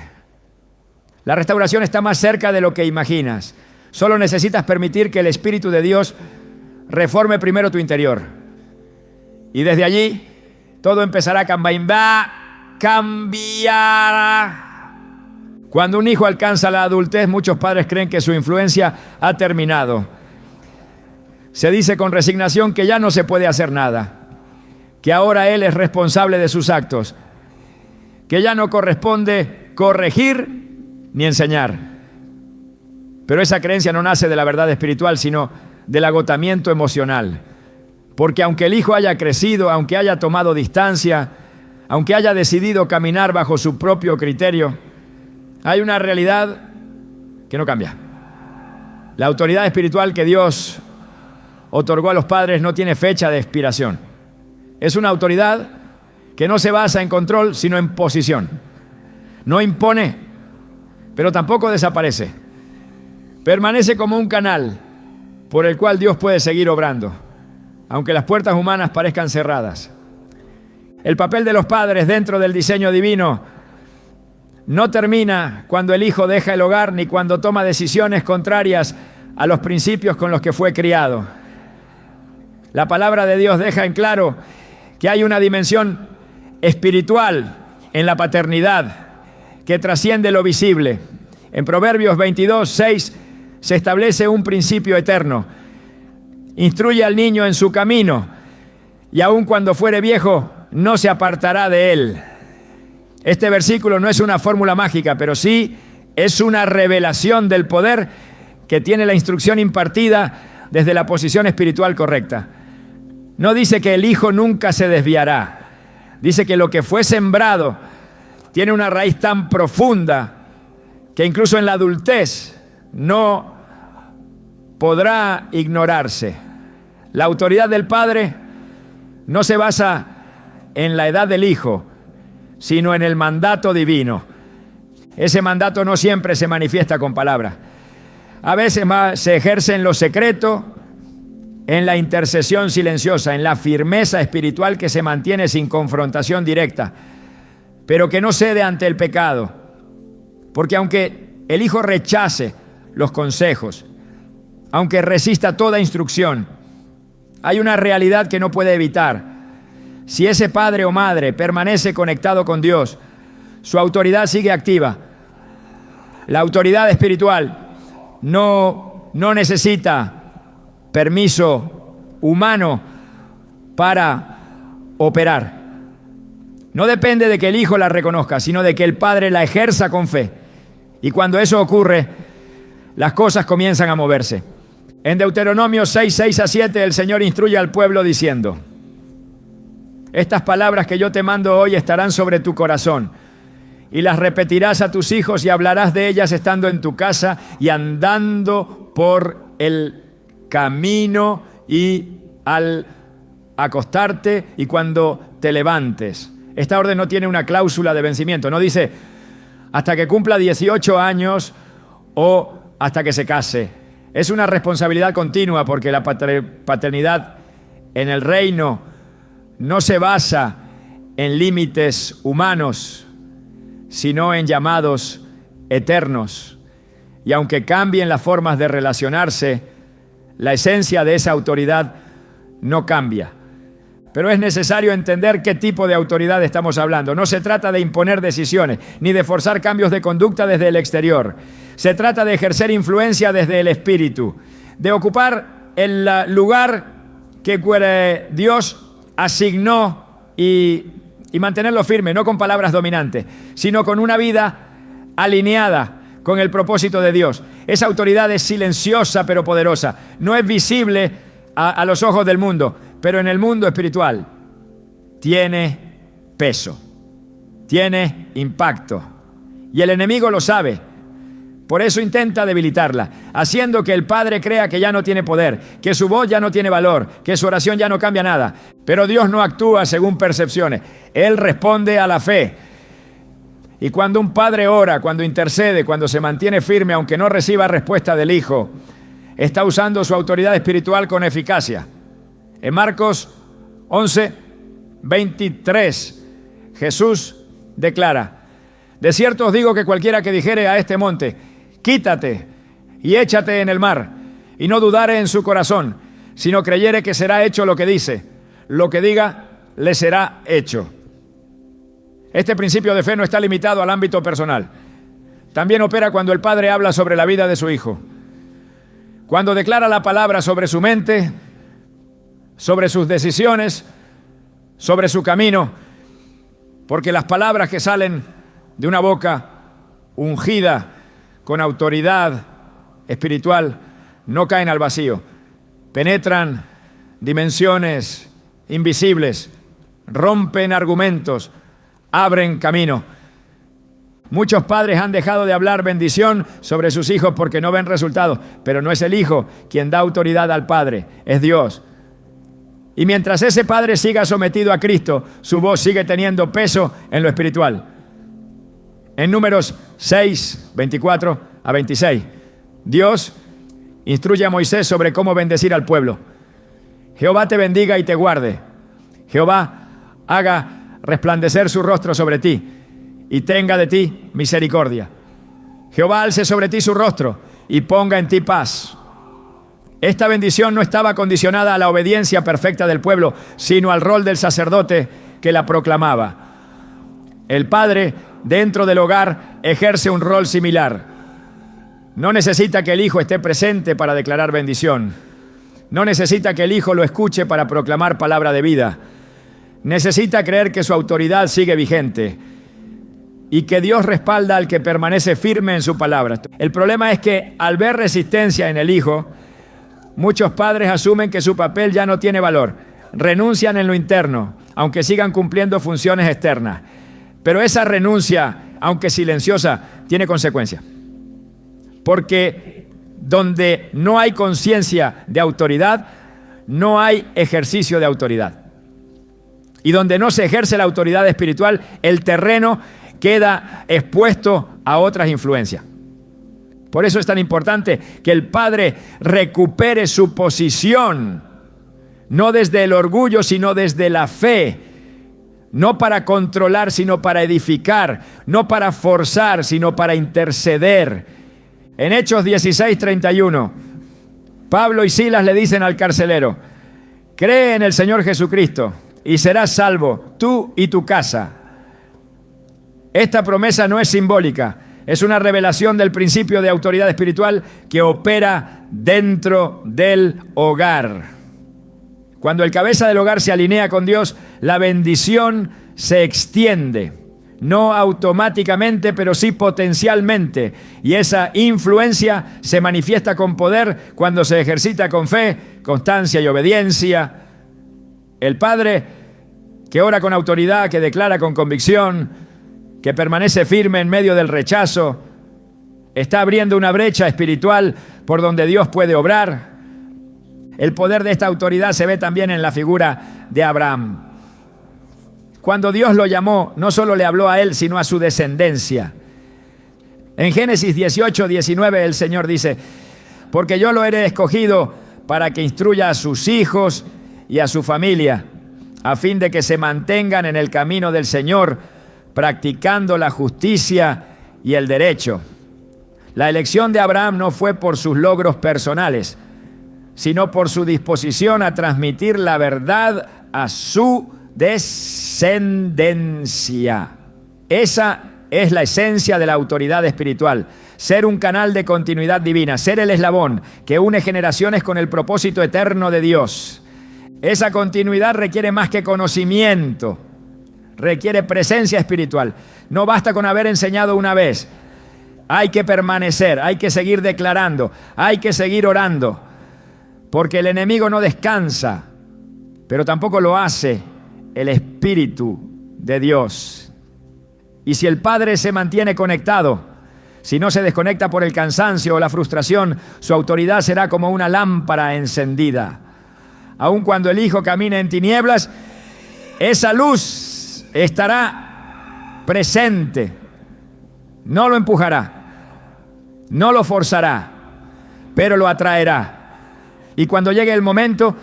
Speaker 1: La restauración está más cerca de lo que imaginas. Solo necesitas permitir que el Espíritu de Dios reforme primero tu interior. Y desde allí, todo empezará a cambiar. Cuando un hijo alcanza la adultez, muchos padres creen que su influencia ha terminado. Se dice con resignación que ya no se puede hacer nada, que ahora él es responsable de sus actos, que ya no corresponde corregir ni enseñar. Pero esa creencia no nace de la verdad espiritual, sino del agotamiento emocional. Porque aunque el hijo haya crecido, aunque haya tomado distancia, aunque haya decidido caminar bajo su propio criterio, hay una realidad que no cambia. La autoridad espiritual que Dios otorgó a los padres no tiene fecha de expiración. Es una autoridad que no se basa en control, sino en posición. No impone, pero tampoco desaparece. Permanece como un canal por el cual Dios puede seguir obrando, aunque las puertas humanas parezcan cerradas. El papel de los padres dentro del diseño divino no termina cuando el hijo deja el hogar ni cuando toma decisiones contrarias a los principios con los que fue criado. La palabra de Dios deja en claro que hay una dimensión espiritual en la paternidad que trasciende lo visible. En Proverbios 22:6 se establece un principio eterno. Instruye al niño en su camino, y aun cuando fuere viejo, no se apartará de él. Este versículo no es una fórmula mágica, pero sí es una revelación del poder que tiene la instrucción impartida desde la posición espiritual correcta. No dice que el hijo nunca se desviará. Dice que lo que fue sembrado tiene una raíz tan profunda que incluso en la adultez no podrá ignorarse. La autoridad del padre no se basa en la edad del hijo, sino en el mandato divino. Ese mandato no siempre se manifiesta con palabras. A veces se ejerce en lo secreto, en la intercesión silenciosa, en la firmeza espiritual que se mantiene sin confrontación directa, pero que no cede ante el pecado. Porque aunque el hijo rechace los consejos, aunque resista toda instrucción, hay una realidad que no puede evitar. Si ese padre o madre permanece conectado con Dios, su autoridad sigue activa. La autoridad espiritual no necesita permiso humano para operar. No depende de que el hijo la reconozca, sino de que el padre la ejerza con fe. Y cuando eso ocurre, las cosas comienzan a moverse. En Deuteronomio 6:6-7, el Señor instruye al pueblo diciendo: estas palabras que yo te mando hoy estarán sobre tu corazón, y las repetirás a tus hijos y hablarás de ellas estando en tu casa y andando por el camino y al acostarte y cuando te levantes. Esta orden no tiene una cláusula de vencimiento, no dice hasta que cumpla 18 años o hasta que se case. Es una responsabilidad continua porque la paternidad en el reino no se basa en límites humanos, sino en llamados eternos. Y aunque cambien las formas de relacionarse, la esencia de esa autoridad no cambia. Pero es necesario entender qué tipo de autoridad estamos hablando. No se trata de imponer decisiones, ni de forzar cambios de conducta desde el exterior. Se trata de ejercer influencia desde el espíritu, de ocupar el lugar que Dios asignó y mantenerlo firme, no con palabras dominantes, sino con una vida alineada con el propósito de Dios. Esa autoridad es silenciosa pero poderosa. No es visible a los ojos del mundo, pero en el mundo espiritual tiene peso, tiene impacto. Y el enemigo lo sabe, Por eso intenta debilitarla, haciendo que el padre crea que ya no tiene poder, que su voz ya no tiene valor, que su oración ya no cambia nada. Pero Dios no actúa según percepciones. Él responde a la fe. Y cuando un padre ora, cuando intercede, cuando se mantiene firme, aunque no reciba respuesta del hijo, está usando su autoridad espiritual con eficacia. En Marcos 11:23, Jesús declara: de cierto os digo que cualquiera que dijere a este monte, quítate y échate en el mar, y no dudare en su corazón, sino creyere que será hecho lo que dice, lo que diga le será hecho. Este principio de fe no está limitado al ámbito personal. También opera cuando el padre habla sobre la vida de su hijo. Cuando declara la palabra sobre su mente, sobre sus decisiones, sobre su camino, porque las palabras que salen de una boca ungida con autoridad espiritual no caen al vacío, penetran dimensiones invisibles, rompen argumentos, abren camino. Muchos padres han dejado de hablar bendición sobre sus hijos porque no ven resultados, pero no es el hijo quien da autoridad al padre, es Dios. Y mientras ese padre siga sometido a Cristo, su voz sigue teniendo peso en lo espiritual. En Números 6, 24 a 26, Dios instruye a Moisés sobre cómo bendecir al pueblo. Jehová te bendiga y te guarde. Jehová haga resplandecer su rostro sobre ti y tenga de ti misericordia. Jehová alce sobre ti su rostro y ponga en ti paz. Esta bendición no estaba condicionada a la obediencia perfecta del pueblo, sino al rol del sacerdote que la proclamaba. El padre, dentro del hogar, ejerce un rol similar. No necesita que el hijo esté presente para declarar bendición. No necesita que el hijo lo escuche para proclamar palabra de vida. Necesita creer que su autoridad sigue vigente y que Dios respalda al que permanece firme en su palabra. El problema es que al ver resistencia en el hijo, muchos padres asumen que su papel ya no tiene valor. Renuncian en lo interno, aunque sigan cumpliendo funciones externas. Pero esa renuncia, aunque silenciosa, tiene consecuencias. Porque donde no hay conciencia de autoridad, no hay ejercicio de autoridad. Y donde no se ejerce la autoridad espiritual, el terreno queda expuesto a otras influencias. Por eso es tan importante que el padre recupere su posición, no desde el orgullo, sino desde la fe. No para controlar, sino para edificar. No para forzar, sino para interceder. En Hechos 16:31, Pablo y Silas le dicen al carcelero: cree en el Señor Jesucristo y serás salvo, tú y tu casa. Esta promesa no es simbólica, es una revelación del principio de autoridad espiritual que opera dentro del hogar. Cuando el cabeza del hogar se alinea con Dios, la bendición se extiende. No automáticamente, pero sí potencialmente. Y esa influencia se manifiesta con poder cuando se ejercita con fe, constancia y obediencia. El padre que ora con autoridad, que declara con convicción, que permanece firme en medio del rechazo, está abriendo una brecha espiritual por donde Dios puede obrar. El poder de esta autoridad se ve también en la figura de Abraham. Cuando Dios lo llamó, no solo le habló a él, sino a su descendencia. En Génesis 18:19 el Señor dice: porque yo lo he escogido para que instruya a sus hijos y a su familia, a fin de que se mantengan en el camino del Señor, practicando la justicia y el derecho. La elección de Abraham no fue por sus logros personales, sino por su disposición a transmitir la verdad a su descendencia. Esa es la esencia de la autoridad espiritual. Ser un canal de continuidad divina, ser el eslabón que une generaciones con el propósito eterno de Dios. Esa continuidad requiere más que conocimiento, requiere presencia espiritual. No basta con haber enseñado una vez. Hay que permanecer, hay que seguir declarando, hay que seguir orando, porque el enemigo no descansa, pero tampoco lo hace el Espíritu de Dios. Y si el Padre se mantiene conectado, Si no se desconecta por el cansancio o la frustración, su autoridad será como una lámpara encendida. Aun cuando el Hijo camine en tinieblas, esa luz estará presente. No lo empujará, no lo forzará, pero lo atraerá. Y cuando llegue el momento,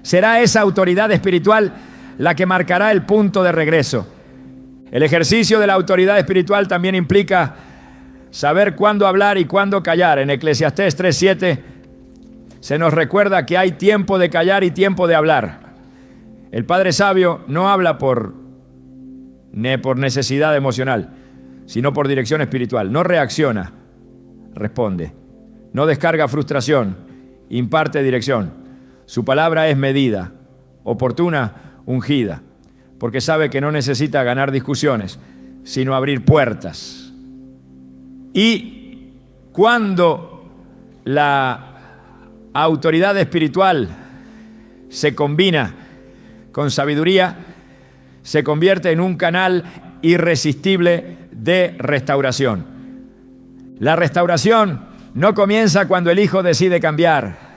Speaker 1: será esa autoridad espiritual la que marcará el punto de regreso. El ejercicio de la autoridad espiritual también implica saber cuándo hablar y cuándo callar. En Eclesiastés 3:7 se nos recuerda que hay tiempo de callar y tiempo de hablar. El padre sabio no habla por necesidad emocional, sino por dirección espiritual. No reacciona, responde. No descarga frustración, imparte dirección. Su palabra es medida, oportuna, ungida, porque sabe que no necesita ganar discusiones, sino abrir puertas. Y cuando la autoridad espiritual se combina con sabiduría, se convierte en un canal irresistible de restauración. La restauración no comienza cuando el hijo decide cambiar.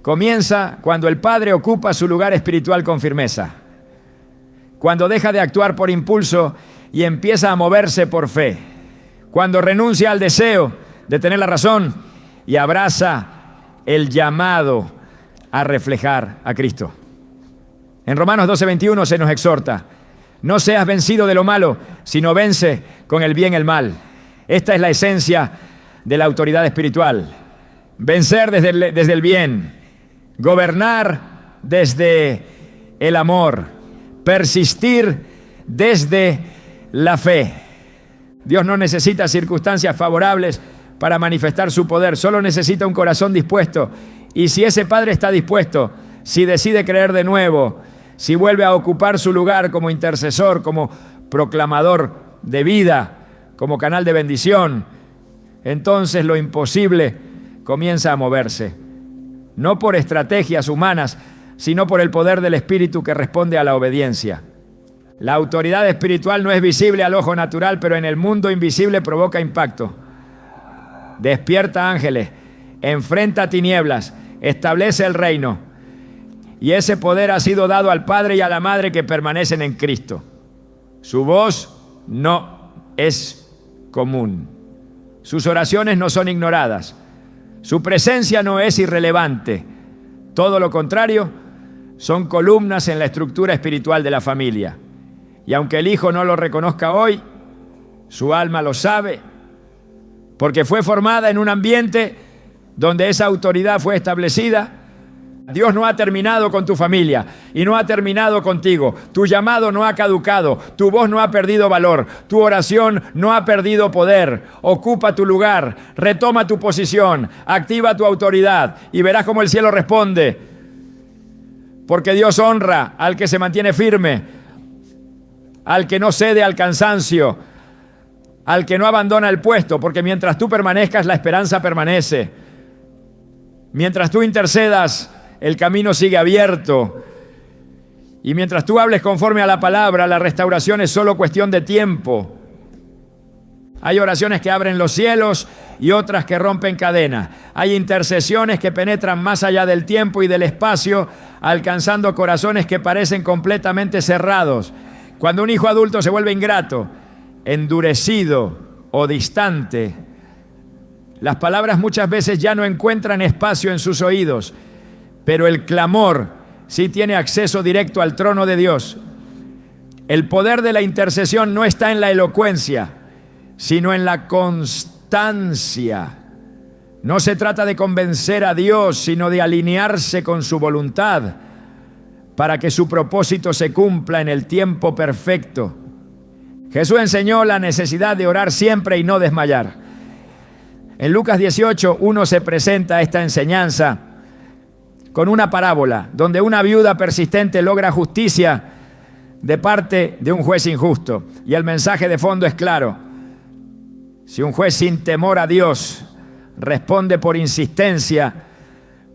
Speaker 1: Comienza cuando el padre ocupa su lugar espiritual con firmeza. Cuando deja de actuar por impulso y empieza a moverse por fe. Cuando renuncia al deseo de tener la razón y abraza el llamado a reflejar a Cristo. En Romanos 12:21 se nos exhorta: no seas vencido de lo malo, sino vence con el bien el mal. Esta es la esencia de la autoridad espiritual. Vencer desde el bien, gobernar desde el amor, persistir desde la fe. Dios no necesita circunstancias favorables para manifestar su poder, solo necesita un corazón dispuesto. Y si ese padre está dispuesto, si decide creer de nuevo, si vuelve a ocupar su lugar como intercesor, como proclamador de vida, como canal de bendición, entonces lo imposible comienza a moverse. No por estrategias humanas, sino por el poder del Espíritu que responde a la obediencia. La autoridad espiritual no es visible al ojo natural, pero en el mundo invisible provoca impacto. Despierta ángeles, enfrenta tinieblas, establece el reino. Y ese poder ha sido dado al Padre y a la Madre que permanecen en Cristo. Su voz no es común. Sus oraciones no son ignoradas. Su presencia no es irrelevante. Todo lo contrario, son columnas en la estructura espiritual de la familia. Y aunque el hijo no lo reconozca hoy, su alma lo sabe, porque fue formada en un ambiente donde esa autoridad fue establecida. Dios no ha terminado con tu familia y no ha terminado contigo. Tu llamado no ha caducado, tu voz no ha perdido valor, tu oración no ha perdido poder. Ocupa tu lugar, retoma tu posición, activa tu autoridad y verás cómo el cielo responde. Porque Dios honra al que se mantiene firme, al que no cede al cansancio, al que no abandona el puesto, porque mientras tú permanezcas, la esperanza permanece. Mientras tú intercedas, el camino sigue abierto. Y mientras tú hables conforme a la palabra, la restauración es solo cuestión de tiempo. Hay oraciones que abren los cielos y otras que rompen cadenas. Hay intercesiones que penetran más allá del tiempo y del espacio, alcanzando corazones que parecen completamente cerrados. Cuando un hijo adulto se vuelve ingrato, endurecido o distante, las palabras muchas veces ya no encuentran espacio en sus oídos, pero el clamor sí tiene acceso directo al trono de Dios. El poder de la intercesión no está en la elocuencia, sino en la constancia. No se trata de convencer a Dios, sino de alinearse con su voluntad para que su propósito se cumpla en el tiempo perfecto. Jesús enseñó la necesidad de orar siempre y no desmayar. En Lucas 18:1 se presenta esta enseñanza con una parábola donde una viuda persistente logra justicia de parte de un juez injusto. Y el mensaje de fondo es claro: si un juez sin temor a Dios responde por insistencia,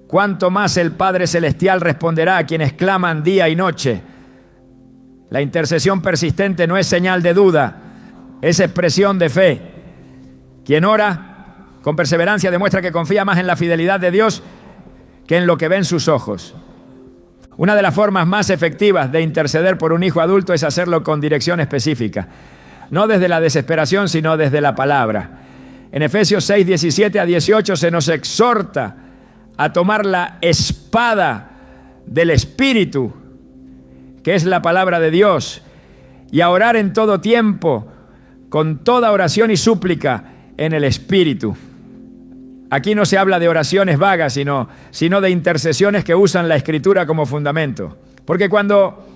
Speaker 1: ¿cuánto más el Padre Celestial responderá a quienes claman día y noche? La intercesión persistente no es señal de duda, es expresión de fe. Quien ora con perseverancia demuestra que confía más en la fidelidad de Dios que en lo que ven sus ojos. Una de las formas más efectivas de interceder por un hijo adulto es hacerlo con dirección específica. No desde la desesperación, sino desde la palabra. En Efesios 6, 17 a 18 se nos exhorta a tomar la espada del Espíritu, que es la palabra de Dios, y a orar en todo tiempo, con toda oración y súplica en el Espíritu. Aquí no se habla de oraciones vagas, sino de intercesiones que usan la Escritura como fundamento. Porque cuando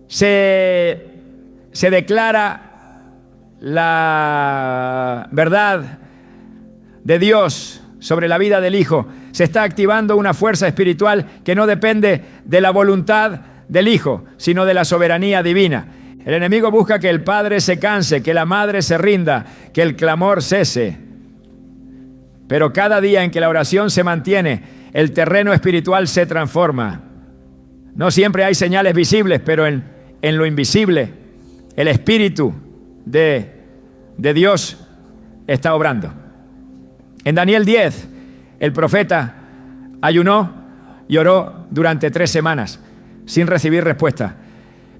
Speaker 1: se declara la verdad de Dios sobre la vida del Hijo, se está activando una fuerza espiritual que no depende de la voluntad del Hijo, sino de la soberanía divina. El enemigo busca que el padre se canse, que la madre se rinda, que el clamor cese. Pero cada día en que la oración se mantiene, el terreno espiritual se transforma. No siempre hay señales visibles, pero en lo invisible, el Espíritu de Dios está obrando. En Daniel 10, el profeta ayunó y oró durante 3 semanas sin recibir respuesta.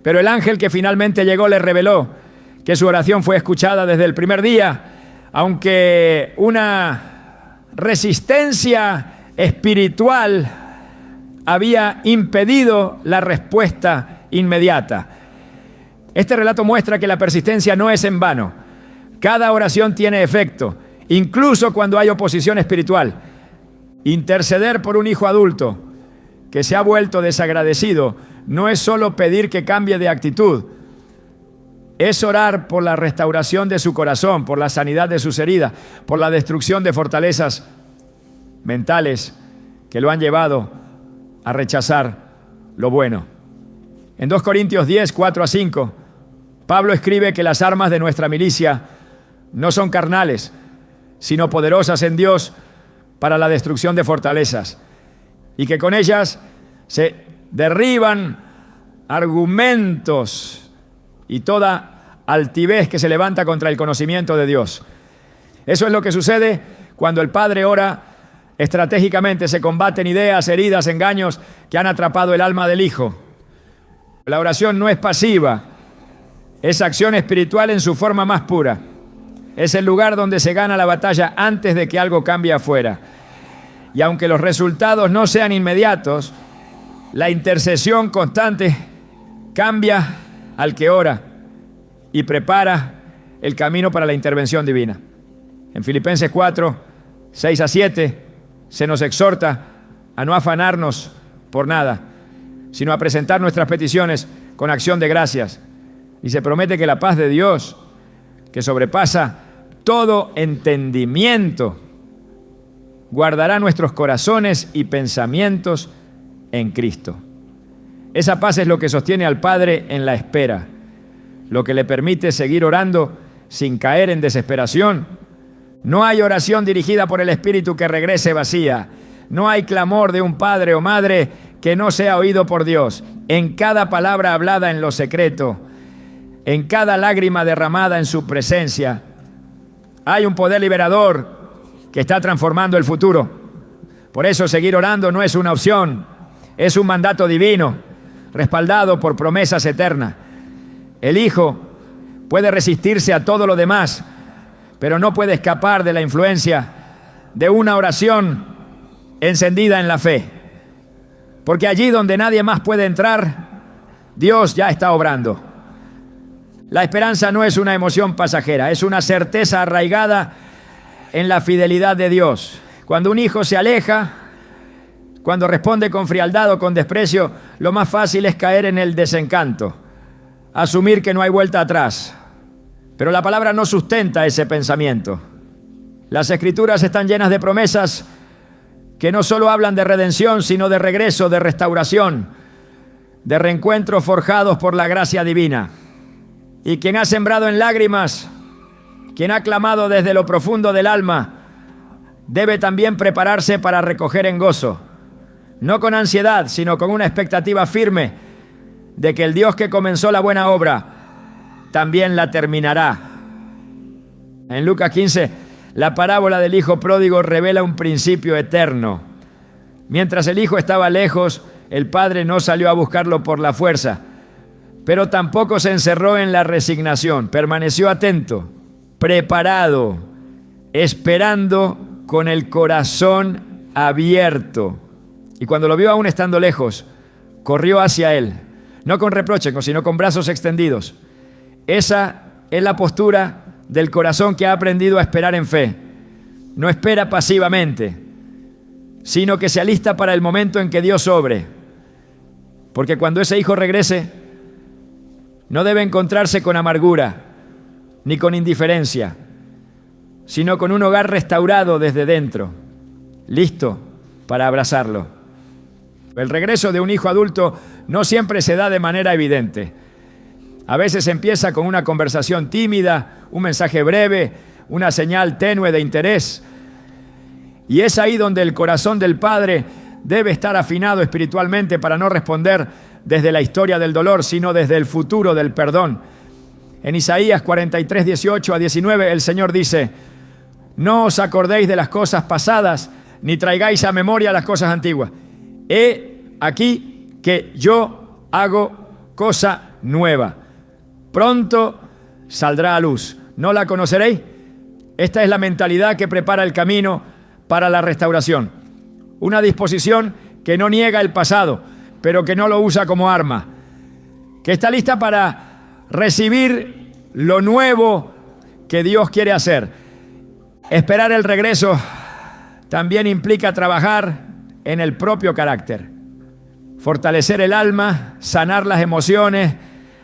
Speaker 1: Pero el ángel que finalmente llegó le reveló que su oración fue escuchada desde el primer día, aunque una resistencia espiritual había impedido la respuesta inmediata. Este relato muestra que la persistencia no es en vano. Cada oración tiene efecto, incluso cuando hay oposición espiritual. Interceder por un hijo adulto que se ha vuelto desagradecido no es solo pedir que cambie de actitud, es orar por la restauración de su corazón, por la sanidad de sus heridas, por la destrucción de fortalezas mentales que lo han llevado a rechazar lo bueno. En 2 Corintios 10, 4 a 5, Pablo escribe que las armas de nuestra milicia no son carnales, sino poderosas en Dios para la destrucción de fortalezas, y que con ellas se derriban argumentos y toda altivez que se levanta contra el conocimiento de Dios. Eso es lo que sucede cuando el Padre ora estratégicamente. Se combaten ideas, heridas, engaños que han atrapado el alma del Hijo. La oración no es pasiva, es acción espiritual en su forma más pura. Es el lugar donde se gana la batalla antes de que algo cambie afuera. Y aunque los resultados no sean inmediatos, la intercesión constante cambia al que ora y prepara el camino para la intervención divina. En Filipenses 4, 6 a 7, se nos exhorta a no afanarnos por nada, sino a presentar nuestras peticiones con acción de gracias. Y se promete que la paz de Dios, que sobrepasa todo entendimiento, guardará nuestros corazones y pensamientos en Cristo. Esa paz es lo que sostiene al Padre en la espera, lo que le permite seguir orando sin caer en desesperación. No hay oración dirigida por el Espíritu que regrese vacía. No hay clamor de un padre o madre que no sea oído por Dios. En cada palabra hablada en lo secreto, en cada lágrima derramada en su presencia, hay un poder liberador que está transformando el futuro. Por eso seguir orando no es una opción, es un mandato divino, respaldado por promesas eternas. El Hijo puede resistirse a todo lo demás, pero no puede escapar de la influencia de una oración encendida en la fe. Porque allí donde nadie más puede entrar, Dios ya está obrando. La esperanza no es una emoción pasajera, es una certeza arraigada en la fidelidad de Dios. Cuando un hijo se aleja, cuando responde con frialdad o con desprecio, lo más fácil es caer en el desencanto, asumir que no hay vuelta atrás. Pero la palabra no sustenta ese pensamiento. Las Escrituras están llenas de promesas que no solo hablan de redención, sino de regreso, de restauración, de reencuentros forjados por la gracia divina. Y quien ha sembrado en lágrimas, quien ha clamado desde lo profundo del alma, debe también prepararse para recoger en gozo, no con ansiedad, sino con una expectativa firme de que el Dios que comenzó la buena obra también la terminará. En Lucas 15 La parábola del hijo pródigo revela un principio eterno. Mientras el hijo estaba lejos, el padre no salió a buscarlo por la fuerza, pero tampoco se encerró en la resignación. Permaneció atento, preparado, esperando con el corazón abierto. Y cuando lo vio aún estando lejos, corrió hacia él, no con reproche, sino con brazos extendidos. Esa es la postura del corazón que ha aprendido a esperar en fe. No espera pasivamente, sino que se alista para el momento en que Dios obre. Porque cuando ese hijo regrese, no debe encontrarse con amargura ni con indiferencia, sino con un hogar restaurado desde dentro, listo para abrazarlo. El regreso de un hijo adulto no siempre se da de manera evidente. A veces empieza con una conversación tímida, un mensaje breve, una señal tenue de interés. Y es ahí donde el corazón del padre debe estar afinado espiritualmente para no responder desde la historia del dolor, sino desde el futuro del perdón. En Isaías 43, 18 a 19, el Señor dice: no os acordéis de las cosas pasadas, ni traigáis a memoria las cosas antiguas. He aquí que yo hago cosa nueva. Pronto saldrá a luz. ¿No la conoceréis? Esta es la mentalidad que prepara el camino para la restauración. Una disposición que no niega el pasado, pero que no lo usa como arma. Que está lista para recibir lo nuevo que Dios quiere hacer. Esperar el regreso también implica trabajar en el propio carácter. Fortalecer el alma, sanar las emociones,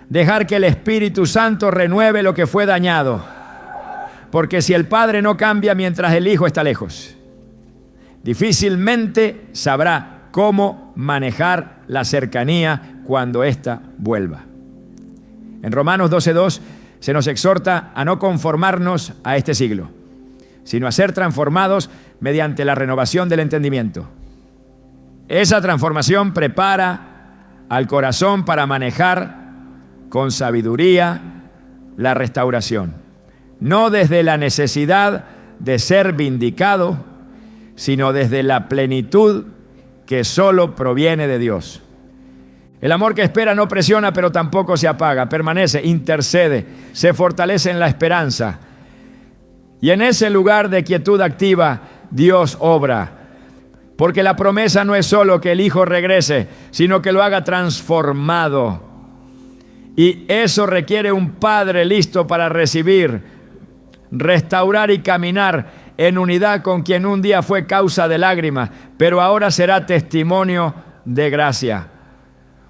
Speaker 1: dejar que el Espíritu Santo renueve lo que fue dañado. Porque si el padre no cambia mientras el hijo está lejos, difícilmente sabrá cómo manejar la cercanía cuando ésta vuelva. En Romanos 12:2 se nos exhorta a no conformarnos a este siglo, sino a ser transformados mediante la renovación del entendimiento. Esa transformación prepara al corazón para manejar con sabiduría la restauración, no desde la necesidad de ser vindicado, sino desde la plenitud que solo proviene de Dios. El amor que espera no presiona, pero tampoco se apaga, permanece, intercede, se fortalece en la esperanza. Y en ese lugar de quietud activa, Dios obra. Porque la promesa no es solo que el hijo regrese, sino que lo haga transformado. Y eso requiere un padre listo para recibir, restaurar y caminar en unidad con quien un día fue causa de lágrimas, pero ahora será testimonio de gracia.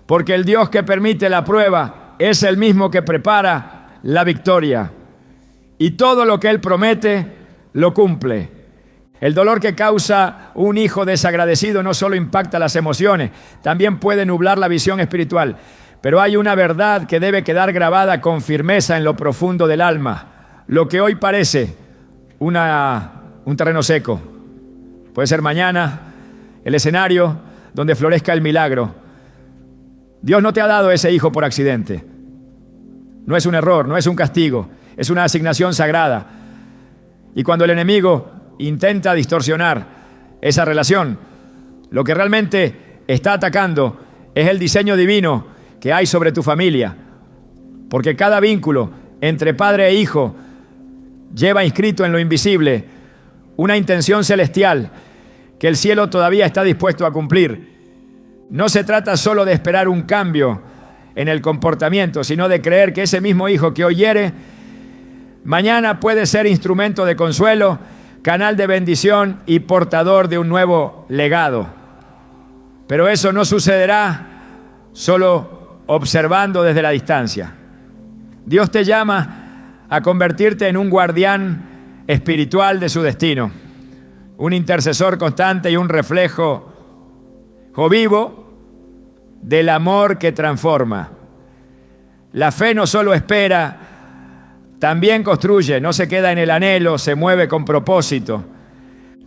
Speaker 1: Porque el Dios que permite la prueba es el mismo que prepara la victoria. Y todo lo que Él promete, lo cumple. El dolor que causa un hijo desagradecido no solo impacta las emociones, también puede nublar la visión espiritual. Pero hay una verdad que debe quedar grabada con firmeza en lo profundo del alma. Lo que hoy parece un terreno seco, puede ser mañana el escenario donde florezca el milagro. Dios no te ha dado ese hijo por accidente. No es un error, no es un castigo, es una asignación sagrada. Y cuando el enemigo intenta distorsionar esa relación, lo que realmente está atacando es el diseño divino que hay sobre tu familia. Porque cada vínculo entre padre e hijo lleva inscrito en lo invisible una intención celestial que el cielo todavía está dispuesto a cumplir. No se trata solo de esperar un cambio en el comportamiento, sino de creer que ese mismo hijo que hoy hiere, mañana puede ser instrumento de consuelo, canal de bendición y portador de un nuevo legado. Pero eso no sucederá solo observando desde la distancia. Dios te llama a convertirte en un guardián espiritual de su destino, un intercesor constante y un reflejo vivo del amor que transforma. La fe no solo espera, también construye, no se queda en el anhelo, se mueve con propósito.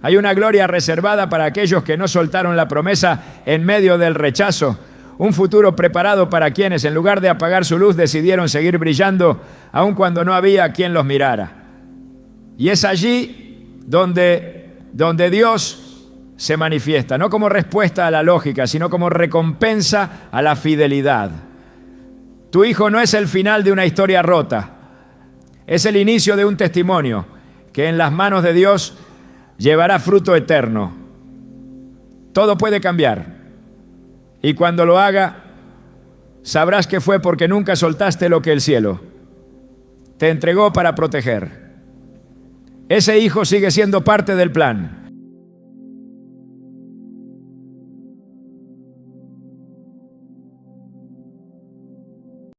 Speaker 1: Hay una gloria reservada para aquellos que no soltaron la promesa en medio del rechazo, un futuro preparado para quienes, en lugar de apagar su luz, decidieron seguir brillando, aun cuando no había quien los mirara. Y es allí donde Dios se manifiesta, no como respuesta a la lógica, sino como recompensa a la fidelidad. Tu hijo no es el final de una historia rota, es el inicio de un testimonio que en las manos de Dios llevará fruto eterno. Todo puede cambiar, y cuando lo haga, sabrás que fue porque nunca soltaste lo que el cielo te entregó para proteger. Ese hijo sigue siendo parte del plan.